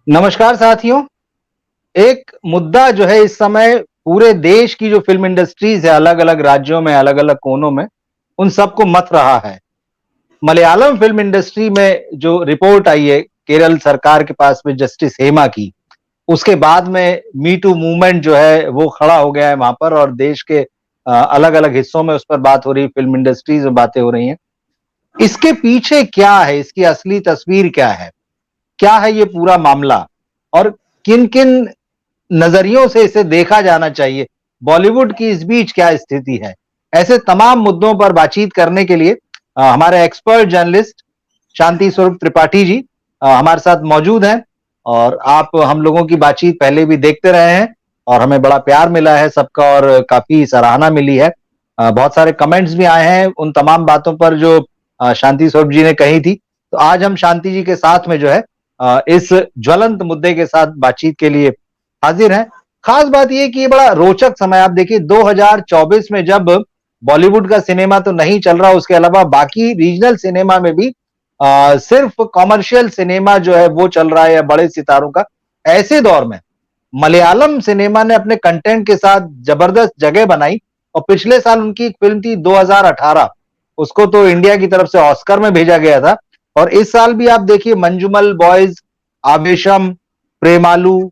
नमस्कार साथियों। एक मुद्दा जो है इस समय पूरे देश की जो फ़िल्म इंडस्ट्रीज़ है अलग-अलग राज्यों में, अलग-अलग कोनों में, उन सबको मथ रहा है। मलयालम फ़िल्म इंडस्ट्री में जो रिपोर्ट आई है केरल सरकार के पास में जस्टिस हेमा की, उसके बाद में मी टू मूवमेंट जो है वो खड़ा हो गया है वहाँ पर और देश के अलग-अलग हिस्सों में उस पर बात हो रही है, फ़िल्म इंडस्ट्रीज़ में बातें हो रही हैं। इसके पीछे क्या है? इसकी असली तस्वीर क्या है? क्या है ये पूरा मामला? और किन-किन नज़रियों से इसे देखा जाना चाहिए? बॉलीवुड की इस बीच क्या स्थिति है? ऐसे तमाम मुद्दों पर बातचीत करने के लिए हमारे एक्सपर्ट जर्नलिस्ट शांति स्वरूप त्रिपाठी जी हमारे साथ मौजूद हैं और आप हम लोगों की बातचीत पहले भी देखते रहे हैं और हमें बड़ा प्यार मिला है सबका और काफ़ी सराहना मिली है। बहुत सारे कमेंट्स भी आए हैं उन तमाम बातों पर जो शांति स्वरूप जी ने कही थी। तो आज हम शांति जी के साथ में जो है इस ज्वलंत मुद्दे के साथ बातचीत के लिए हाजिर हैं। खास बात ये कि ये बड़ा रोचक समय आप देखिए 2024 में जब बॉलीवुड का सिनेमा तो नहीं चल रहा, उसके अलावा बाकी रीजनल सिनेमा में भी सिर्फ कॉमर्शियल सिनेमा जो है वो चल रहा है या बड़े सितारों का। ऐसे दौर में मलयालम सिनेमा ने अपने कंटेंट के साथ जबरदस्त जगह बनाई और पिछले साल उनकी एक फ़िल्म थी 2018 उसको तो इंडिया की तरफ से ऑस्कर में भेजा गया था और इस साल भी आप देखिए मंजूमल बॉयज, आवेशम, प्रेमालू,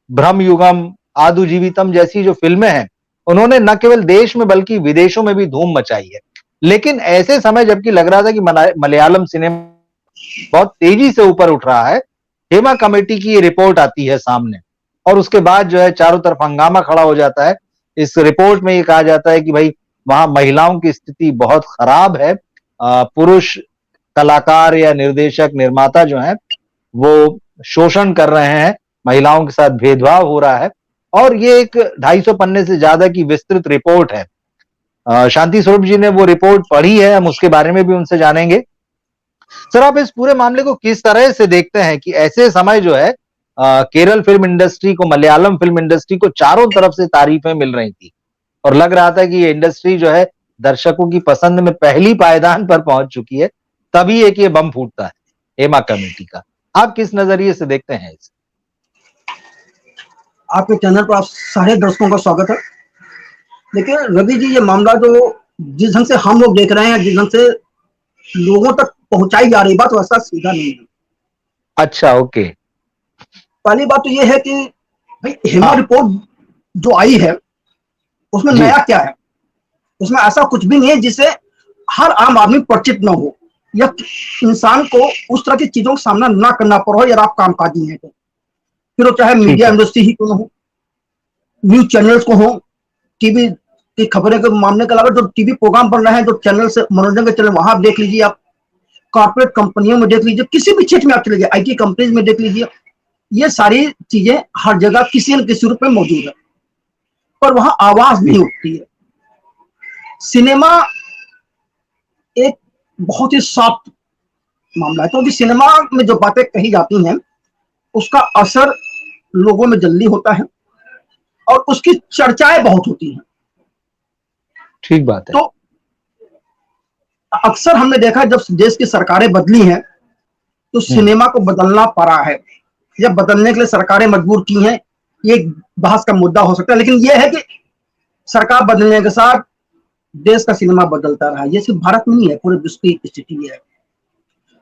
ब्रह्मयुगम, आदु जीवितम जैसी जो फ़िल्में हैं, उन्होंने न केवल देश में बल्कि विदेशों में भी धूम मचाई है। लेकिन ऐसे समय जबकि लग रहा था कि मलयालम सिनेमा बहुत तेजी से ऊपर उठ रहा है, हेमा कमेटी की ये रिपोर्ट आती है सामने और उसके बाद जो है चारों तरफ हंगामा खड़ा हो जाता है। इस रिपोर्ट में ये कहा जाता है कि भाई वहाँ महिलाओं की स्थिति बहुत खराब है। पुरुष कलाकार या निर्देशक, निर्माता जो हैं, वो शोषण कर रहे हैं, महिलाओं के साथ भेदभाव हो रहा है और ये एक 250 पन्ने से ज़्यादा की विस्तृत रिपोर्ट है। शांति स्वरूप जी ने वो रिपोर्ट पढ़ी है, हम उसके बारे में भी उनसे जानेंगे। सर आप इस पूरे मामले को किस तरह से देखते हैं कि ऐसे समय जो है केरल फ़िल्म इंडस्ट्री को, मलयालम फ़िल्म इंडस्ट्री को चारों तरफ से तारीफ़ें मिल रही थी और लग रहा था कि ये इंडस्ट्री जो है दर्शकों की पसंद में पहली पायदान पर पहुँच चुकी है, तभी एक ये बम फूटता है, हेमा कमेटी का। आप किस नज़रिए से देखते हैं इसे? आपके चैनल पर आप सारे दर्शकों का स्वागत है। देखिए रवि जी, ये मामला जो जिस ढंग से हम लोग देख रहे हैं, जिस ढंग से लोगों तक पहुंचाई जा रही बात, वैसा सीधा नहीं है। अच्छा, ओके। पहली बात तो ये है कि भाई हेमा हाँ, रिपोर्ट जो आई है उसमें जी, नया क्या है? उसमें ऐसा कुछ भी नहीं है जिससे हर आम आदमी परिचित न हो या इंसान को उस तरह की चीजों का सामना ना करना पड़ा हो। यार आप कामकाजी हैं तो फिर वो चाहे ठीक मीडिया है। इंडस्ट्री ही क्यों ना हो, न्यूज चैनल्स को हो, टीवी की खबरें के मामले के अलावा जो टीवी प्रोग्राम बन रहे हैं, जो चैनल से मनोरंजन के चैनल, वहां देख लीजिए आप, कॉर्पोरेट कंपनियों में देख लीजिए, किसी भी क्षेत्र में आप चले जाइए, आईटी कंपनीज में देख लीजिए, ये सारी चीजें हर जगह किसी न किसी रूप में मौजूद है, पर वहां आवाज नहीं जी, उठती है। सिनेमा एक बहुत ही सॉफ्ट मामला है, क्योंकि सिनेमा में जो बातें कही जाती हैं उसका असर लोगों में जल्दी होता है और उसकी चर्चाएं बहुत होती हैं। ठीक बात है। तो अक्सर हमने देखा जब देश की सरकारें बदली हैं तो हुँ, सिनेमा को बदलना पड़ा है, या बदलने के लिए सरकारें मजबूर की हैं, ये एक बहस का मुद्दा हो सकता है। लेकिन ये है कि सरकार बदलने के साथ देश का सिनेमा बदलता रहा। ये सिर्फ भारत में नहीं है, पूरे विश्व की स्थिति है।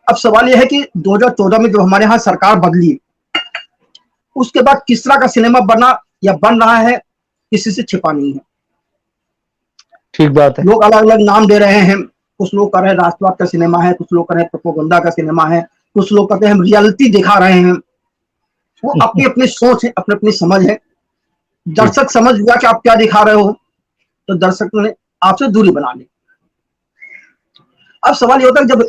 अब सवाल यह है कि 2014 में जब हमारे यहाँ सरकार बदली, उसके बाद किस तरह का सिनेमा बना या बन रहा है, किसी से छिपा नहीं है। ठीक बात है। लोग अलग अलग नाम दे रहे हैं। कुछ लोग कह रहे हैं राष्ट्रवाद का सिनेमा है, कुछ लोग कह रहे हैं प्रोपेगेंडा का सिनेमा है, कुछ लोग कहते हैं हम रियलिटी दिखा रहे हैं। वो अपनी अपनी सोच है, अपनी अपनी समझ है। जी, दर्शक समझ गया कि आप क्या दिखा रहे हो, तो दर्शक ने आपसे दूरी बना ली। अब सवाल ये होता है जब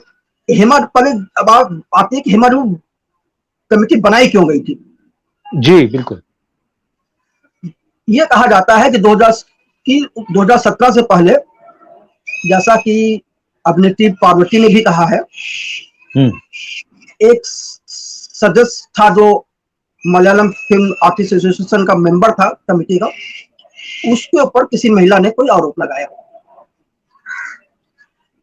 हेमा, पहले अब आप आती है कि हेमा कमेटी बनाई क्यों गई थी। जी, बिल्कुल। ये कहा जाता है कि 2017 से पहले, जैसा कि अभिनेत्री पार्वती ने भी कहा है, हुँ, एक सदस्य था जो मलयालम फिल्म आर्टिस्ट एसोसिएशन का मेंबर था, कमेटी का, उसके ऊपर किसी महिला ने कोई आरोप लगाया।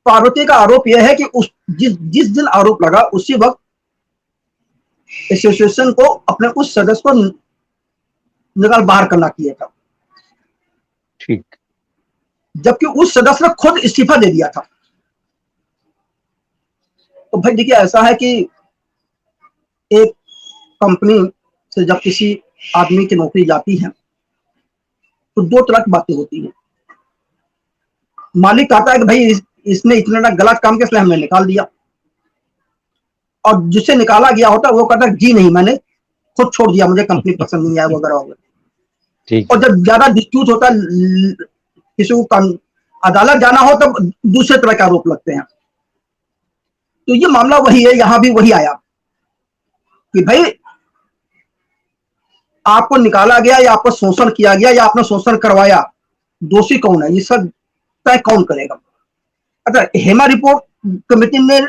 पार्वती का आरोप यह है कि उस जिस जिस दिन आरोप लगा उसी वक्त एसोसिएशन को अपने उस सदस्य को निकाल बाहर करना किया था, ठीक। जबकि उस सदस्य ने खुद इस्तीफा दे दिया था। तो भाई देखिए, ऐसा है कि एक कंपनी से जब किसी आदमी की नौकरी जाती है तो दो तरह की बातें होती हैं। मालिक कहता है कि भाई इसने इतना गलत काम किया इसलिए हमने निकाल दिया, और जिसे निकाला गया होता है वो कहता है जी नहीं, मैंने खुद छोड़ दिया, मुझे कंपनी पसंद नहीं आया वगैरह वगैरह। ठीक। और जब ज्यादा डिस्प्यूट होता है, किसी को अदालत जाना हो, तब दूसरे तरह के आरोप लगते हैं। तो ये मामला वही है, यहां भी वही आया कि भाई आपको निकाला गया या आपको शोषण किया गया या आपने शोषण करवाया, दोषी कौन है, ये सब तय कौन करेगा। अच्छा, हेमा रिपोर्ट कमेटी ने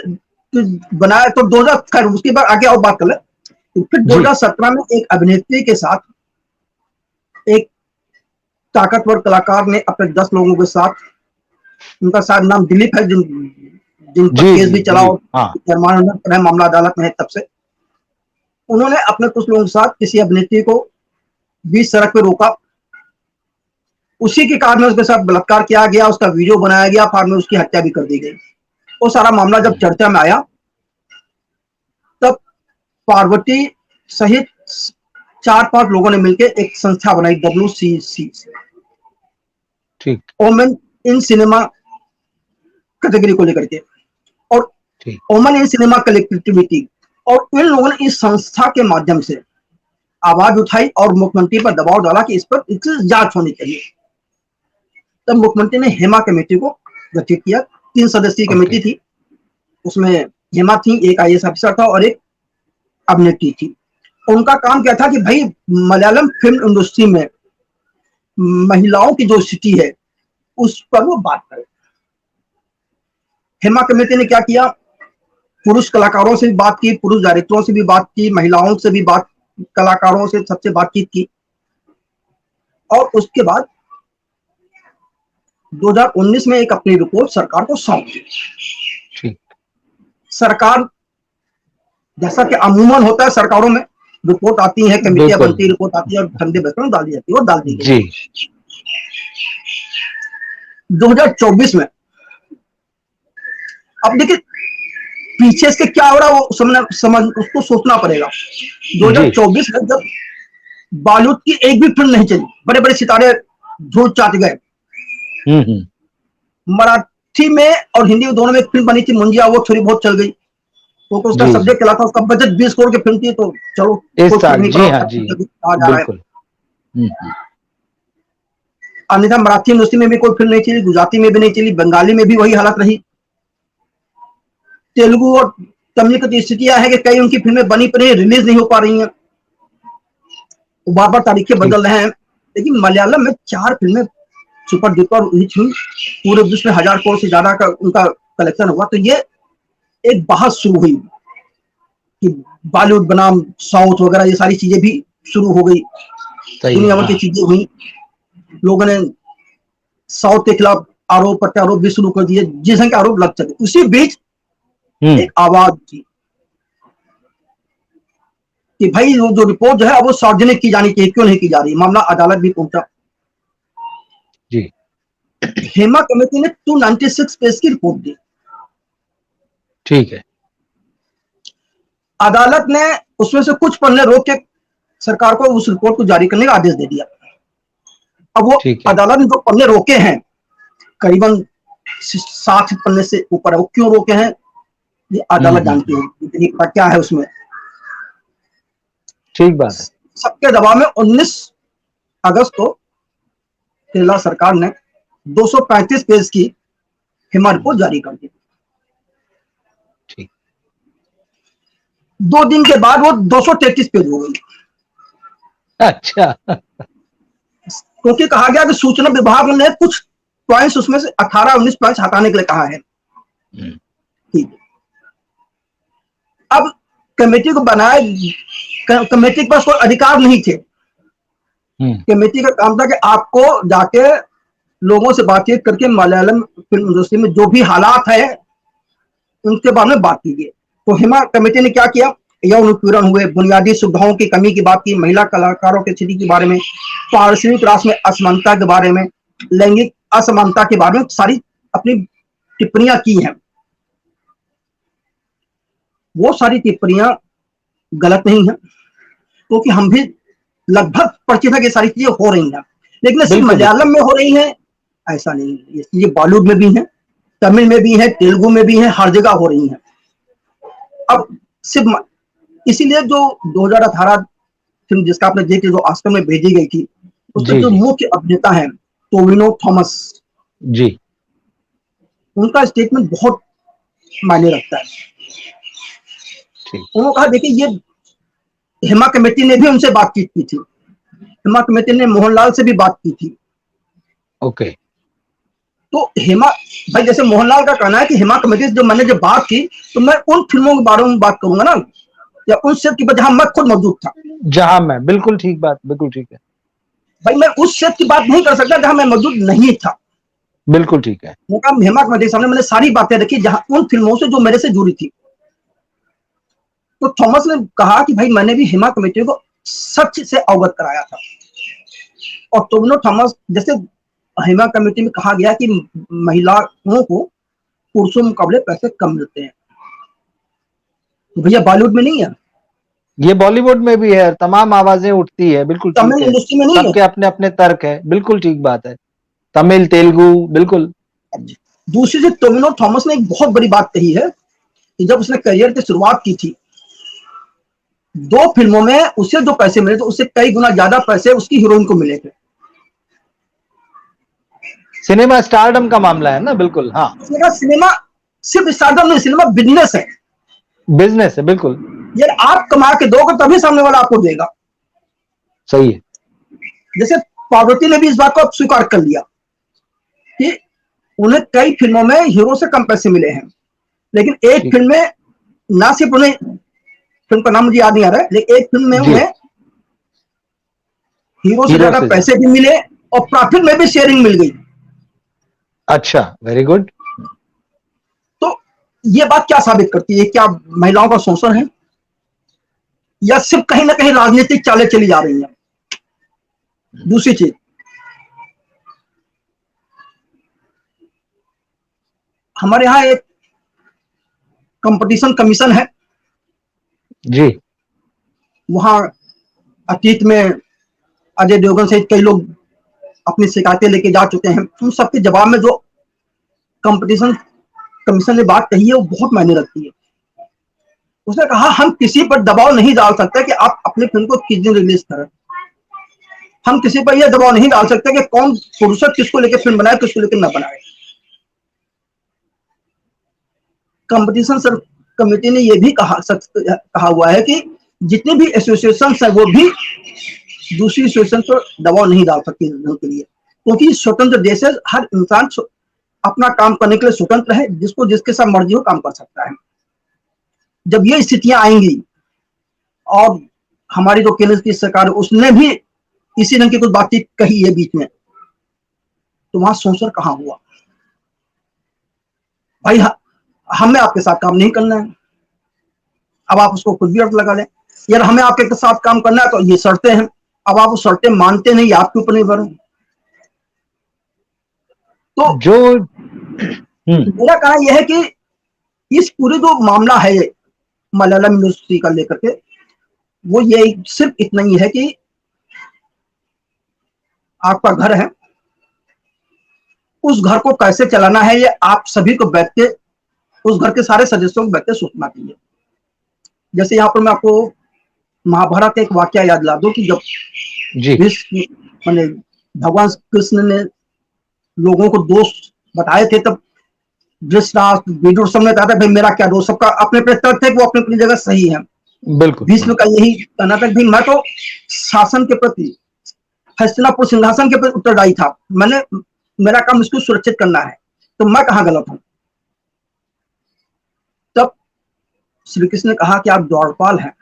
बनाया तो 2000, खैर उसके बाद आगे और बात कर ले। तो फिर 2017 में एक अभिनेत्री के साथ एक ताकतवर कलाकार ने अपने 10 लोगों के साथ, उनका शायद नाम दिलीप है, जिन पर केस भी चला और मामला अदालत में है तब से, उन्होंने अपने कुछ लोगों के साथ किसी अभिनेत्री को बीच सड़क पे रोका, उसी के कारण में उसके साथ बलात्कार किया गया, उसका वीडियो बनाया गया, बाद में उसकी हत्या भी कर दी गई। वो सारा मामला जब चर्चा में आया तब पार्वती सहित 4-5 लोगों ने मिलकर एक संस्था बनाई, WCC, ठीक, वोमेन इन सिनेमा कैटेगरी को लेकर के, और वोमेन इन सिनेमा कलेक्टिविटी। और इन लोगों ने इस संस्था के माध्यम से आवाज उठाई और मुख्यमंत्री पर दबाव डाला कि इस पर जांच होनी चाहिए। तब मुख्यमंत्री ने हेमा कमेटी को गठित किया, 3 सदस्यीय कमेटी थी, उसमें हेमा थी, एक IAS अफसर था और एक अभिनेत्री थी। उनका काम क्या था कि भाई मलयालम फिल्म इंडस्ट्री में महिलाओं की जो स्थिति है उस पर वो बात करे। हेमा कमेटी ने क्या किया, पुरुष कलाकारों से भी बात की, पुरुष डायरेक्टरों से भी बात की, महिलाओं से भी बात, कलाकारों से सबसे बातचीत की, और उसके बाद 2019 में एक अपनी रिपोर्ट सरकार को सौंप दी। सरकार, जैसा कि अमूमन होता है सरकारों में, रिपोर्ट आती है, कमेटियां बनती है, रिपोर्ट आती है और ठंडे बस्तर में डाल दी जाती है, और डाल दी गई। 2024 में अब देखिए पीछे इसके क्या हो रहा है वो समझ उसको सोचना पड़ेगा। 2024 में जब बॉलीवुड की एक भी फिल्म नहीं चली, बड़े बड़े सितारे धूल चाट गए, मराठी में और हिंदी में दोनों में एक फिल्म बनी थी मुंजिया, वो थोड़ी बहुत चल गई, तो उसका सब्जेक्ट चला था, उसका बजट 20 करोड़ की फिल्म थी, तो चलो अन्यथा मराठी इंडस्ट्री में भी कोई फिल्म नहीं चली, गुजराती में भी नहीं चली, बंगाली में भी वही हालत रही, तेलुगु और तमिल की स्थितियां है कि कई उनकी फिल्में बनी पड़ी रिलीज नहीं हो पा रही हैं, बार बार तारीखें बदल रहे हैं। लेकिन मलयालम में 4 फिल्में सुपर डुपर हिट हुई, पूरे विश्व में 1000 करोड़ से ज्यादा का उनका कलेक्शन हुआ। तो ये एक बहस शुरू हुई कि बॉलीवुड बनाम साउथ वगैरह, ये सारी चीजें भी शुरू हो गई, दुनिया भर की चीजें हुई, लोगों ने साउथ के खिलाफ आरोप प्रत्यारोप भी शुरू कर दिए, जिस संख्या आरोप लग सके। उसी बीच एक आवाज थी कि भाई जो रिपोर्ट जो है वो सार्वजनिक की जानी चाहिए, क्यों नहीं की जा रही। मामला अदालत भी पहुंचा जी। हेमा कमेटी ने 296 पेज की रिपोर्ट दी, ठीक है। अदालत ने उसमें से कुछ पन्ने रोक के सरकार को उस रिपोर्ट को जारी करने का आदेश दे दिया। अब वो अदालत ने जो पन्ने रोके हैं, करीबन 60 पन्ने से ऊपर है, वो क्यों रोके हैं ये अदालत जानती है, इतनी क्या है उसमें। ठीक बात है। सबके दबाव में 19 अगस्त को केरला सरकार ने 235 पेज की हेमा रिपोर्ट जारी कर दी। ठीक। 2 दिन के बाद वो 233 पेज हो गई। अच्छा। क्योंकि कहा गया कि सूचना विभाग ने कुछ पॉइंट्स उसमें से 18-19 पॉइंट्स हटाने के लिए कहा है। ठीक। अब कमेटी को बनाया, कमेटी के पास कोई अधिकार नहीं थे। कमेटी का काम था कि आपको जाके लोगों से बातचीत करके मलयालम फिल्म इंडस्ट्री में जो भी हालात है उनके बारे में बात कीजिए। तो हेमा कमेटी ने क्या किया, यौन उत्पीड़न हुए, बुनियादी सुविधाओं की कमी की बात की, महिला कलाकारों की स्थिति के बारे में, पारिश्रमिक राशि में असमानता के बारे में, लैंगिक असमानता के बारे में सारी अपनी टिप्पणियां की हैं। वो सारी टिप्पणियां गलत नहीं है, क्योंकि हम भी लगभग परिचित है कि सारी चीजें हो रही हैं, लेकिन सिर्फ बिल्कुल मलयालम में हो रही हैं ऐसा नहीं है। ये चीजें बॉलीवुड में भी हैं, तमिल में भी है, तेलुगु में भी है, हर जगह हो रही है। अब सिर्फ इसीलिए जो 2018 फिल्म जिसका आपने देखी, जो ऑस्कर में भेजी गई थी, उसमें जी जो जी मुख्य अभिनेता है टोविनो थॉमस, जी। उनका स्टेटमेंट बहुत मायने रखता है। ठीक। उन्होंने कहा देखिए, ये हेमा कमेटी ने भी उनसे बातचीत की थी, हेमा कमेटी ने मोहनलाल से भी बात की थी। ओके। तो हेमा भाई, जैसे मोहनलाल का कहना है कि हेमा कमेटी से जो मैंने जब बात की, तो मैं उन फिल्मों के बारे में बात करूंगा ना, या उन सेट की जहां मैं खुद मौजूद था। जहां मैं, बिल्कुल ठीक बात, बिल्कुल ठीक है। भाई मैं उस सेट की बात नहीं कर सकता जहां मैं मौजूद नहीं था। बिल्कुल ठीक है। हेमा कमेटी के सामने मैंने सारी बातें रखी जहां उन फिल्मों से जो मेरे से जुड़ी थी। तो थॉमस ने कहा कि भाई मैंने भी हेमा कमेटी को सच से अवगत कराया था। और टोविनो थॉमस, जैसे हेमा कमेटी में कहा गया कि महिलाओं को पुरुषों मुकाबले पैसे कम मिलते हैं, तो भैया बॉलीवुड में नहीं है, ये बॉलीवुड में भी है, तमाम आवाजें उठती है, बिल्कुल ठीक तमिल है। इंडस्ट्री में नहीं है। सबके अपने अपने तर्क है, बिल्कुल ठीक बात है। तमिल, तेलुगु, बिल्कुल। दूसरी चीज, टोविनो थॉमस ने एक बहुत बड़ी बात कही है कि जब उसने करियर की शुरुआत की थी, 2 फिल्मों में उसे जो पैसे मिले थे, उससे कई गुना ज्यादा पैसे उसकी हीरोइन को मिले थे। सिनेमा स्टारडम का मामला है ना, बिल्कुल। हाँ, उसने कहा सिनेमा सिर्फ स्टारडम नहीं, सिनेमा बिजनेस है। बिजनेस है, बिल्कुल यार आप कमा के दोगे तभी सामने वाला आपको देगा। सही है। जैसे पार्वती ने भी इस बात को स्वीकार कर लिया कि उन्हें कई फिल्मों में हीरो से कम पैसे मिले हैं, लेकिन एक ठीक। फिल्म में ना सिर्फ उन्हें, फिल्म का नाम मुझे याद नहीं आ रहा है, लेकिन एक फिल्म में जी। उन्हें हीरो से हीरो ज्यादा से पैसे ज्यादा। भी मिले और प्रॉफिट में भी शेयरिंग मिल गई। अच्छा, वेरी गुड। तो ये बात क्या साबित करती है? क्या महिलाओं का शोषण है, या सिर्फ कहीं ना कहीं राजनीतिक चालें चली जा रही हैं? दूसरी चीज, हमारे यहाँ एक कंपटीशन कमीशन है, जी वहां अतीत में अजय देवगन सहित कई लोग अपनी शिकायतें लेके जा चुके हैं। उन सबके जवाब में जो कंपटीशन कमीशन ने बात कही है, वो बहुत मायने रखती है। उसने कहा हम किसी पर दबाव नहीं डाल सकते कि आप अपनी फिल्म को किस दिन रिलीज करें। हम किसी पर यह दबाव नहीं डाल सकते कि कौन प्रोड्यूसर किसको लेकर फिल्म बनाए, किसको लेकर न बनाए। कंपटीशन सर कमेटी ने यह भी कहा हुआ है कि जितने भी एसोसिएशन है वो भी दूसरी एसोसिएशन पर दबाव नहीं डाल सकती के लिए, क्योंकि स्वतंत्र देश है, हर इंसान अपना काम करने के लिए स्वतंत्र है, जिसको जिसके साथ मर्जी हो काम कर सकता है। जब ये स्थितियां आएंगी, और हमारी जो केंद्र की सरकार है उसने भी इसी रंग की कुछ बातचीत कही है बीच में, तो वहां शोषण कहां हुआ? भाई हमें आपके साथ काम नहीं करना है, अब आप उसको खुद भी अर्थ लगा लें। यार हमें आपके साथ काम करना है तो ये शर्तें हैं, अब आप उस शर्तें मानते नहीं, आपके ऊपर निर्भर है। तो जो मेरा कहना यह है कि इस पूरे जो मामला है मलयालम इंडस्ट्री का लेकर के, वो ये सिर्फ इतना ही है कि आपका घर है, उस घर को कैसे चलाना है ये आप सभी को बैठ के, उस घर के सारे सदस्यों को बैठ के सोचना चाहिए। जैसे यहाँ पर मैं आपको महाभारत का एक वाक्य याद दिला दूं कि जब जी भीष्म माने भगवान कृष्ण ने लोगों को दोष बताए थे, तब धृतराष्ट्र विदुर सब ने कहा था भाई मेरा क्या दोष, सबका अपने अपने तर्क थे, वो अपनी अपनी जगह सही है। बिल्कुल। भीष्म का यही कहना था कि मैं तो शासन के प्रति, हस्तिनापुर सिंहासन के प्रति उत्तरदायी था, मैंने मेरा काम इसको सुरक्षित करना है, तो मैं कहाँ गलत हूं? तब श्री कृष्ण ने कहा कि आप द्वारपाल हैं,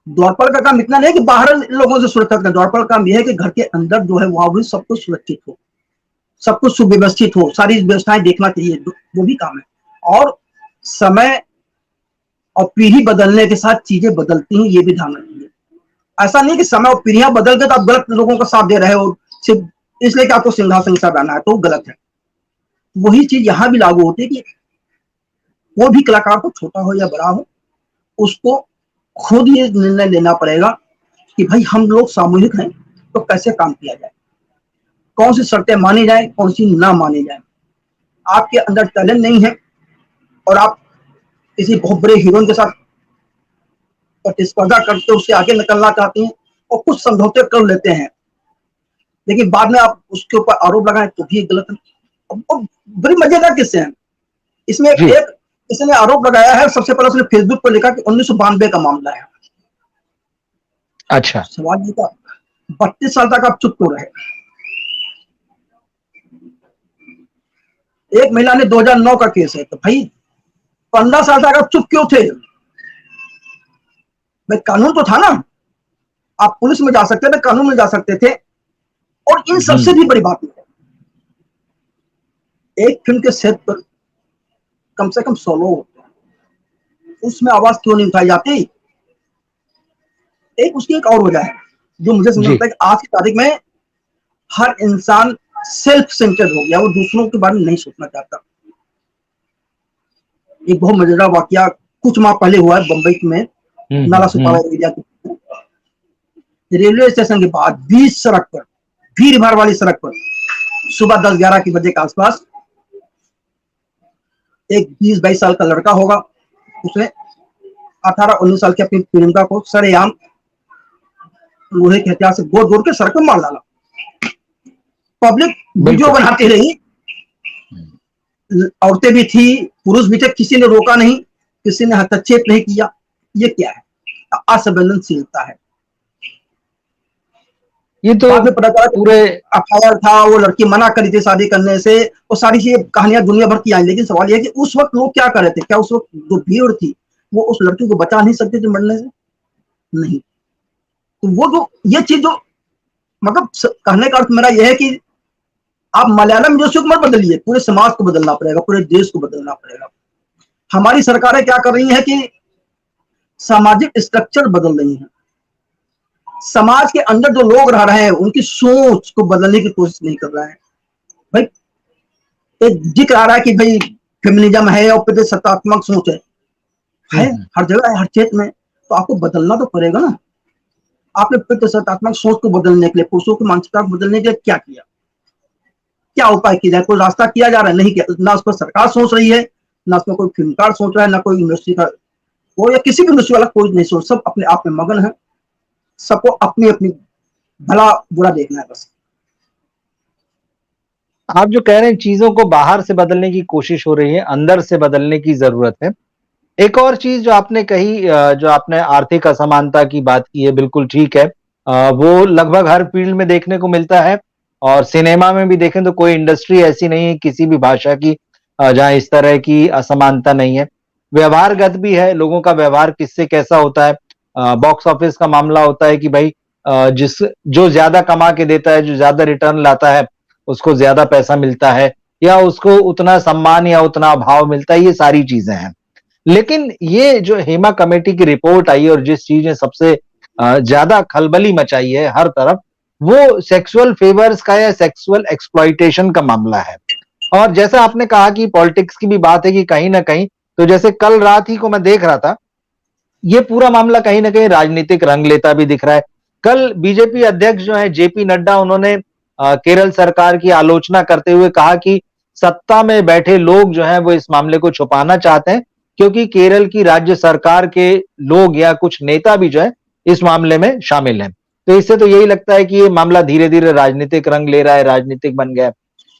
द्वारपाल का काम इतना नहीं कि बाहर लोगों से सुरक्षित करना, द्वारपाल का काम यह है कि घर के अंदर जो है वहां भी सब कुछ सुरक्षित हो, सब कुछ सुव्यवस्थित हो, सारी व्यवस्थाएं देखना चाहिए, वो भी काम है। और समय और पीढ़ी बदलने के साथ चीजें बदलती हैं, ये भी ध्यान रखिए। ऐसा नहीं कि समय और पीढ़ियां बदल गए तो आप गलत लोगों का साथ दे रहे हो सिर्फ इसलिए कि आपको सिंहासन के साथ रहना है, तो गलत है। वही चीज यहाँ भी लागू होती है कि कोई भी कलाकार को, छोटा हो या बड़ा हो, उसको खुद ये निर्णय लेना पड़ेगा कि भाई हम लोग सामूहिक हैं तो कैसे काम किया जाए, कौन सी शर्तें मानी जाए, कौन सी ना मानी जाए। आपके अंदर टैलेंट नहीं है और आप किसी बहुत बड़े हीरोइन के साथ प्रतिस्पर्धा करते उससे आगे निकलना चाहते हैं और कुछ समझौते कर लेते हैं, लेकिन बाद में आप उसके ऊपर आरोप लगाएं तो भी गलत है। और बड़ी मजेदार किस्से हैं इसमें। जी। एक इसने आरोप लगाया है, सबसे पहले उसने फेसबुक पर लिखा कि 1992 का मामला है। अच्छा। सवाल ये था, 32 साल तक आप चुप क्यों रहे? एक महिला ने 2009 का केस है, तो भाई 15 साल तक आप चुप क्यों थे? भाई कानून तो था ना, आप पुलिस में जा सकते थे, कानून में जा सकते थे। और इन सबसे भी बड़ी बात है, एक फिल्म के सेट पर कम से कम 100 लोग होते हैं, उसमें आवाज क्यों नहीं उठाई जाती? एक उसकी एक और वजह है जो मुझे समझ आता है कि आज की तारीख में हर इंसान सेल्फ सेंटर्ड हो गया, वो दूसरों के बारे में नहीं सोचना चाहता। एक बहुत मजेदार वाकया कुछ माह पहले हुआ है बंबई में, नाला सुपारा एरिया के रेलवे स्टेशन के बाद बीच सड़क पर, भीड़ भाड़ वाली सड़क पर, सुबह 10-11 के बजे के आसपास एक 20-22 साल का लड़का होगा, उसने 18-19 साल की अपनी प्रेमिका को सरेआम लोहे के हथियार से गोद गोद के सड़क पर मार डाला। पब्लिक वीडियो बनाती रही, औरतें भी थी, पुरुष भी थे, किसी ने रोका नहीं, किसी ने हस्तक्षेप नहीं किया। ये क्या है? असंवेदनशीलता है। ये तो बाद में पता चला पूरे एफआईआर था, वो लड़की मना करी थी शादी करने से, वो सारी चीजें कहानियां दुनिया भर की आई। लेकिन सवाल यह है कि उस वक्त लोग क्या कर रहे थे? क्या उस वक्त जो भीड़ थी वो उस लड़की को बचा नहीं सकती थी मरने से? नहीं। तो वो जो ये चीज जो मतलब कहने का अर्थ मेरा यह है कि आप मलयालम इंडस्ट्री को मत बदलिए, पूरे समाज को बदलना पड़ेगा, पूरे देश को बदलना पड़ेगा। हमारी सरकारें क्या कर रही हैं कि सामाजिक स्ट्रक्चर बदल रही हैं, समाज के अंदर जो लोग रह रहे हैं उनकी सोच को बदलने की कोशिश नहीं कर रहे हैं। भाई एक जिक्र आ रहा है कि भाई फेमिनिज्म है और प्रतिसत्तात्मक सोच है हर जगह है, हर क्षेत्र में, तो आपको बदलना तो पड़ेगा ना। आपने प्रतिसत्तात्मक सोच को बदलने के लिए, पुरुषों की मानसिकता को बदलने के लिए क्या किया? क्या उपाय किया जाए? कोई रास्ता किया जा रहा है? नहीं किया। ना उस पर सरकार सोच रही है, ना उसमें कोई फिल्मकार सोच रहा है, ना कोई यूनिवर्सिटी का वो या किसी भी यूनिवर्सिटी वाला कोई नहीं सोच, सब अपने आप में मगन है, सबको अपनी अपनी भला बुरा देखना है बस। आप जो कह रहे हैं चीजों को बाहर से बदलने की कोशिश हो रही है, अंदर से बदलने की जरूरत है। एक और चीज जो आपने कही, जो आपने आर्थिक असमानता की बात की है, बिल्कुल ठीक है। वो लगभग हर फील्ड में देखने को मिलता है और सिनेमा में भी देखें तो कोई इंडस्ट्री ऐसी नहीं है किसी भी भाषा की जहां इस तरह की असमानता नहीं है। व्यवहारगत भी है, लोगों का व्यवहार किससे कैसा होता है। बॉक्स ऑफिस का मामला होता है कि भाई जो ज्यादा कमा के देता है, जो ज्यादा रिटर्न लाता है, उसको ज्यादा पैसा मिलता है या उसको उतना सम्मान या उतना भाव मिलता है। ये सारी चीजें हैं। लेकिन ये जो हेमा कमेटी की रिपोर्ट आई और जिस चीज ने सबसे ज्यादा खलबली मचाई है हर तरफ, वो सेक्सुअल फेवर्स का या सेक्सुअल एक्सप्लॉइटेशन का मामला है। और जैसा आपने कहा कि पॉलिटिक्स की भी बात है कि कहीं ना कहीं, तो जैसे कल रात ही को मैं देख रहा था, ये पूरा मामला कहीं ना कहीं राजनीतिक रंग लेता भी दिख रहा है। कल बीजेपी अध्यक्ष जो है जेपी नड्डा, उन्होंने केरल सरकार की आलोचना करते हुए कहा कि सत्ता में बैठे लोग जो हैं वो इस मामले को छुपाना चाहते हैं, क्योंकि केरल की राज्य सरकार के लोग या कुछ नेता भी जो है इस मामले में शामिल हैं। तो इससे तो यही लगता है कि ये मामला धीरे धीरे राजनीतिक रंग ले रहा है, राजनीतिक बन गया है।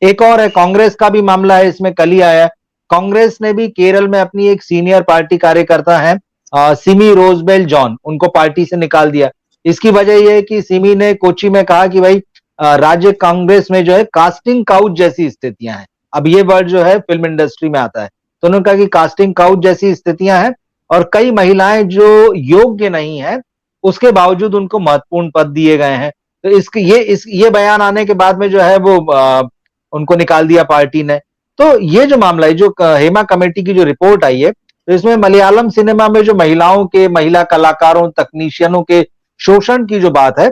एक और है, कांग्रेस का भी मामला है, इसमें कल ही आया। कांग्रेस ने भी केरल में अपनी एक सीनियर पार्टी कार्यकर्ता है सिमी रोजबेल जॉन, उनको पार्टी से निकाल दिया। इसकी वजह यह है कि सिमी ने कोची में कहा कि भाई राज्य कांग्रेस में जो है कास्टिंग काउच जैसी स्थितियां हैं। अब ये वर्ड जो है फिल्म इंडस्ट्री में आता है, तो उन्होंने कहा कि कास्टिंग काउच जैसी स्थितियां हैं और कई महिलाएं जो योग्य नहीं है उसके बावजूद उनको महत्वपूर्ण पद दिए गए हैं। तो ये बयान आने के बाद में जो है वो उनको निकाल दिया पार्टी ने। तो ये जो मामला है, जो हेमा कमेटी की जो रिपोर्ट आई है, तो इसमें मलयालम सिनेमा में जो महिलाओं के, महिला कलाकारों, तकनीशियनों के शोषण की जो बात है,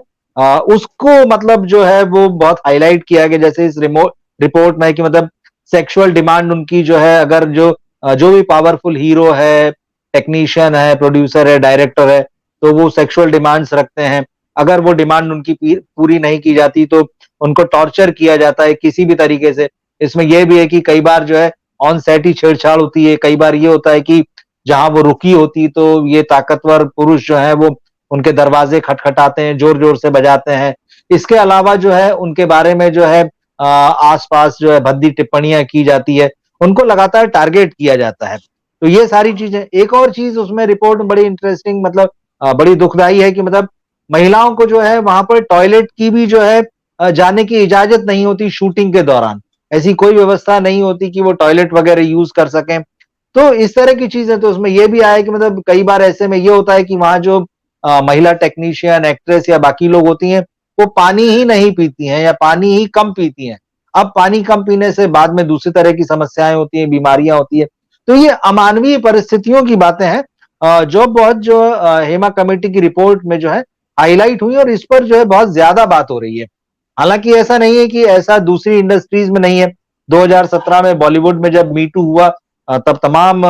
उसको मतलब जो है वो बहुत हाईलाइट किया गया, जैसे इस रिपोर्ट में है कि मतलब सेक्सुअल डिमांड उनकी जो है, अगर जो भी पावरफुल हीरो है, टेक्नीशियन है, प्रोड्यूसर है, डायरेक्टर है, तो वो सेक्सुअल डिमांड्स रखते हैं। अगर वो डिमांड उनकी पूरी नहीं की जाती तो उनको टॉर्चर किया जाता है किसी भी तरीके से। इसमें यह भी है कि कई बार जो है ऑन सेट ही छेड़छाड़ होती है। कई बार ये होता है कि जहां वो रुकी होती तो ये ताकतवर पुरुष जो है वो उनके दरवाजे खटखटाते हैं, जोर-जोर से बजाते हैं। इसके अलावा जो है उनके बारे में जो है आस-पास जो है भद्दी टिप्पणियाँ की जाती है। उनको लगातार टारगेट किया जाता है। तो ये सारी चीज़ें। एक और चीज़ उसमें रिपोर्ट में बड़ी इंटरेस्टिंग, मतलब बड़ी दुखदाई है कि मतलब महिलाओं को जो है वहाँ पर टॉयलेट की भी जो है जाने की इजाज़त नहीं होती शूटिंग के दौरान। ऐसी कोई व्यवस्था नहीं होती कि वो टॉयलेट वगैरह यूज़ कर सकें। तो इस तरह की चीज़ें, तो उसमें ये भी आया कि मतलब कई बार ऐसे में ये होता है कि वहाँ जो महिला टेक्नीशियन, एक्ट्रेस या बाकी लोग होती हैं, वो पानी ही नहीं पीती हैं या पानी ही कम पीती हैं। अब पानी कम पीने से बाद में दूसरी तरह की समस्याएँ होती हैं, बीमारियाँ होती हैं। तो ये अमानवीय परिस्थितियों की बातें हैं, जो बहुत जो हेमा कमेटी की रिपोर्ट में जो है हाइलाइट हुई, और इस पर जो है बहुत ज़्यादा बात हो रही है। हालाँकि ऐसा नहीं है कि ऐसा दूसरी इंडस्ट्रीज़ में नहीं है। 2017 में बॉलीवुड में जब मी टू हुआ, तब तमाम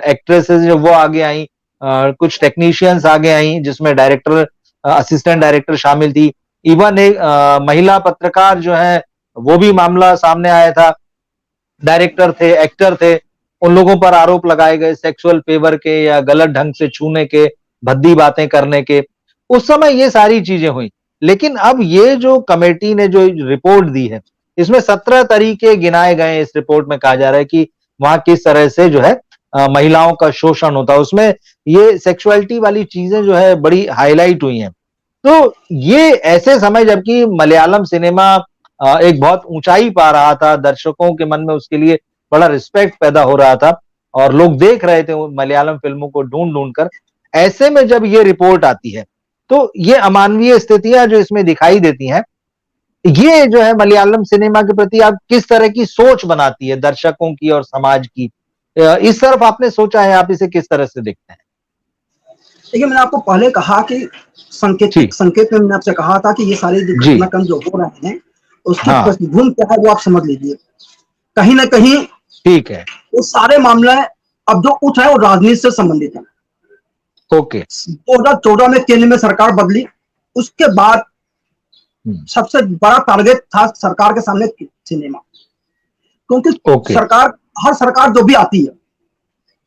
एक्ट्रेसेस जो वो आगे आईं, कुछ टेक्नीशियंस आगे आईं, जिसमें डायरेक्टर, असिस्टेंट डायरेक्टर शामिल थी। इवन एक महिला पत्रकार जो है, वो भी मामला सामने आया था। डायरेक्टर थे, एक्टर थे, उन लोगों पर आरोप लगाए गए सेक्सुअल फेवर के या गलत ढंग से छूने के, भद्दी बातें करने के। उस समय ये सारी चीजें हुई। लेकिन अब ये जो कमेटी ने जो रिपोर्ट दी है, इसमें 17 तरीके गिनाए गए हैं। इस रिपोर्ट में कहा जा रहा है कि वहां किस तरह से जो है महिलाओं का शोषण होता है। उसमें ये सेक्सुअलिटी वाली चीजें जो है बड़ी हाईलाइट हुई हैं। तो ये ऐसे समय जबकि मलयालम सिनेमा एक बहुत ऊंचाई पा रहा था, दर्शकों के मन में उसके लिए बड़ा रिस्पेक्ट पैदा हो रहा था और लोग देख रहे थे वो मलयालम फिल्मों को ढूंढ-ढूंढ कर। ऐसे में जब ये रिपोर्ट आती है, तो ये अमानवीय स्थितियां जो इसमें दिखाई देती हैं, ये जो है मलयालम सिनेमा के प्रति आप किस तरह की सोच बनाती है दर्शकों की और समाज की? इस तरफ आपने सोचा है, आप इसे किस तरह से देखते हैं? देखिए, मैंने आपको पहले कहा कि जी, संकेत में मैंने आपसे कहा था कि ये सारे जो जी, घटनाक्रम जो हो रहे हैं, उसकी हाँ, पृष्ठभूमि क्या है वो आप समझ लीजिए। कहीं न कहीं ठीक है, वो सारे मामले अब जो उठ रहे हैं वो राजनीति से संबंधित है। ओके, 2014 में केंद्र में सरकार बदली, उसके बाद हुँ, सबसे बड़ा टारगेट था सरकार के सामने सिनेमा। क्योंकि ओके, सरकार हर सरकार जो भी आती है,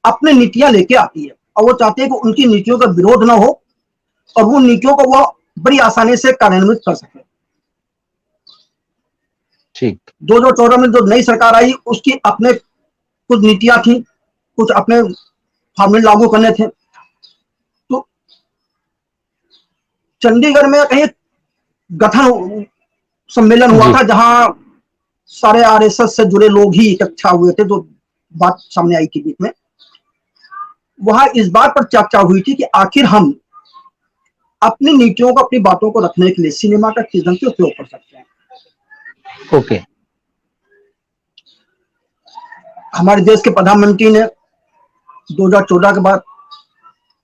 अपनी नीतियाँ लेके आती है और वो चाहती है कि उनकी नीतियों का विरोध ना हो और वो नीतियों को वो बड़ी आसानी से कार्यान्वित कर सके। ठीक, 2014 में जो नई सरकार आई उसकी अपने कुछ नीतियां थी, कुछ अपने फॉर्मूले लागू करने थे। तो चंडीगढ़ में कहीं गठन सम्मेलन हुआ जी, था जहां सारे आरएसएस से जुड़े लोग ही इकट्ठा हुए थे, जो बात सामने आई थी बीच में। वहां इस बात पर चर्चा हुई थी कि आखिर हम अपनी नीतियों को, अपनी बातों को रखने के लिए सिनेमा का किस ढंग से उपयोग कर सकते हैं। ओके, हमारे देश के प्रधानमंत्री ने 2014 के बाद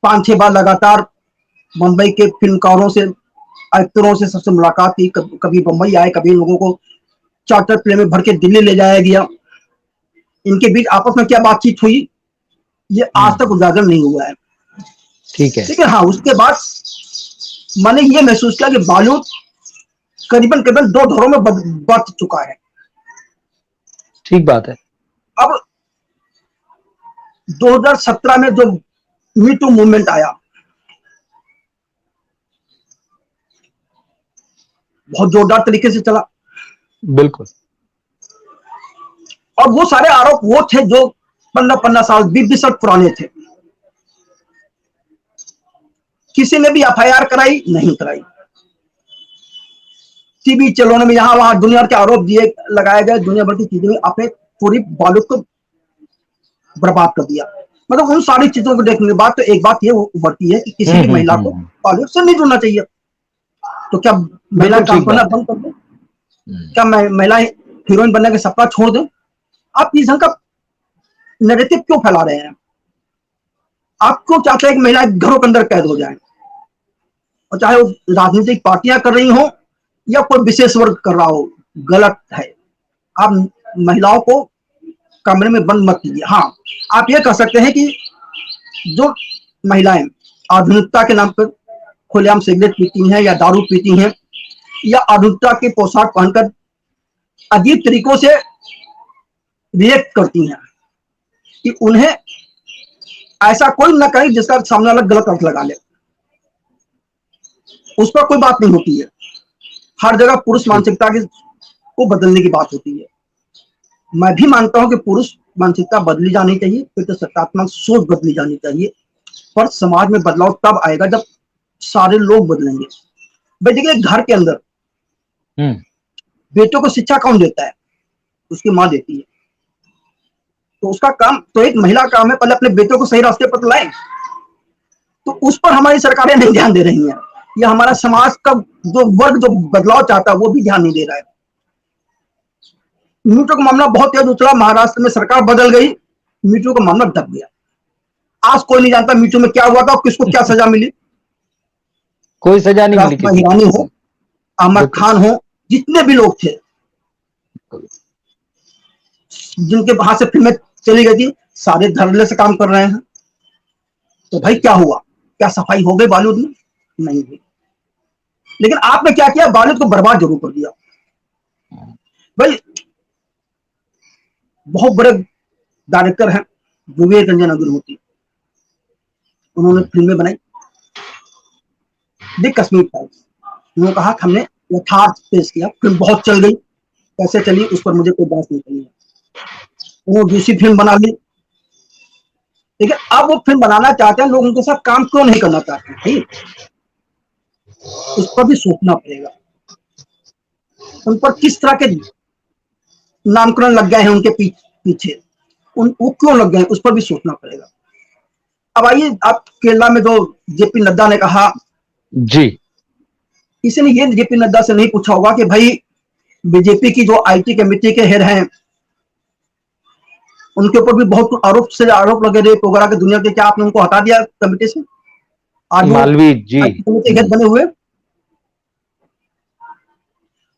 5-6 बार लगातार मुंबई के फिल्मकारों से, एक्टरों से सबसे मुलाकात की। कभी बम्बई आए, कभी इन लोगों को चार्टर प्लेन में भर के दिल्ली ले जाया गया। इनके बीच आपस में क्या बातचीत हुई, ये आज तक हुँ, उजागर नहीं हुआ है। ठीक है, लेकिन हाँ, उसके बाद मैंने ये महसूस किया कि बॉलीवुड करीबन करीबन 2 दौरों में बढ़ चुका है। ठीक बात है। अब 2017 में जो मी टू मूवमेंट आया, बहुत जोरदार तरीके से चला बिल्कुल, और वो सारे आरोप वो थे जो 15-15 साल, 20-20 साल पुराने थे। किसी ने भी एफआईआर कराई नहीं कराई। टीवी चैनलों में यहाँ वहां दुनिया के आरोप दिए, लगाए गए, दुनिया भर की चीजों में आपने पूरी बॉलीवुड को बर्बाद कर दिया। मतलब उन सारी चीजों को देखने के बाद तो एक बात ये उभरती है कि किसी हुँ, भी हुँ, महिला हुँ, को हुँ, बॉलीवुड से नहीं जुड़ना चाहिए। तो क्या महिला बिल्कुल काम ठीक करना बात है। बंद कर दे? हुँ, क्या महिला हीरोइन बनने का सपना छोड़ दें? आप इस ढंग का नैरेटिव क्यों फैला रहे हैं? आप क्यों चाहते हैं कि महिलाएं घरों के अंदर कैद हो जाएं? और चाहे वो राजनीतिक पार्टियां कर रही हो या कोई विशेष वर्ग कर रहा हो, गलत है। आप महिलाओं को कमरे में बंद मत कीजिए। हाँ, आप ये कह सकते हैं कि जो महिलाएं आधुनिकता के नाम पर खुलेआम सिगरेट पीती हैं या दारू पीती हैं या आधुनिकता के पोशाक पहनकर अजीब तरीकों से रिएक्ट करती हैं, कि उन्हें ऐसा कोई न करे जिसका सामने वाला गलत अर्थ लगा ले, उस पर कोई बात नहीं होती है। हर जगह पुरुष मानसिकता को बदलने की बात होती है। मैं भी मानता हूं कि पुरुष मानसिकता बदली जानी चाहिए, फिर सकारात्मक सोच बदली जानी चाहिए, पर समाज में बदलाव तब आएगा जब सारे लोग बदलेंगे। भाई देखिए, घर के अंदर बेटों को शिक्षा कौन देता है? उसकी माँ देती है। तो उसका काम, तो एक महिला काम है पहले अपने बेटों को सही रास्ते पर लाए। तो उस पर हमारी सरकारें नहीं ध्यान दे रही हैं, या हमारा समाज का जो वर्ग जो बदलाव चाहता है वो भी ध्यान नहीं दे रहा है। मीटू का मामला बहुत तेज उछला, महाराष्ट्र में सरकार बदल गई, मीटू का मामला दब गया। आज कोई नहीं जानता मीटू में क्या हुआ था और किसको क्या सजा मिली। कोई सजा नहीं मिली। हिरानी हो, आमिर खान हो, जितने भी लोग थे जिनके हाथ से फिल्में चली गई थी, सारे धड़ल्ले से काम कर रहे हैं। तो भाई क्या हुआ? क्या सफाई हो गई बॉलीवुड में? नहीं हुई। लेकिन आपने क्या किया? बॉलीवुड को बर्बाद जरूर कर दिया। भाई बहुत बड़े डायरेक्टर हैं विवेक रंजन अग्रहोत्री, उन्होंने फिल्में बनाई, दी कश्मीर फाइल्स। उन्होंने कहा कि हमने यथार्थ पेश किया, फिल्म बहुत चल गई, कैसे चली उस पर मुझे कोई बात नहीं करनी है। उन्होंने दूसरी फिल्म बना ली, लेकिन अब वो फिल्म बनाना चाहते हैं, लोग उनके साथ काम क्यों नहीं करना चाहते हैं? उस पर भी सोचना पड़ेगा। उन पर किस तरह के नामकरण लग गए हैं उनके पीछे, वो क्यों लग गए हैं, उस पर भी सोचना पड़ेगा। अब आइए, आप केरला में जो जेपी नड्डा ने कहा जी, किसी ने ये जेपी नड्डा से नहीं पूछा होगा कि भाई बीजेपी की जो आईटी कमेटी के हेड हैं उनके ऊपर भी बहुत आरोप लगे रेप वगैरह की दुनिया के, क्या आपने उनको हटा दिया कमेटी से? आज मालवीय जी कमेटी हेड बने हुए।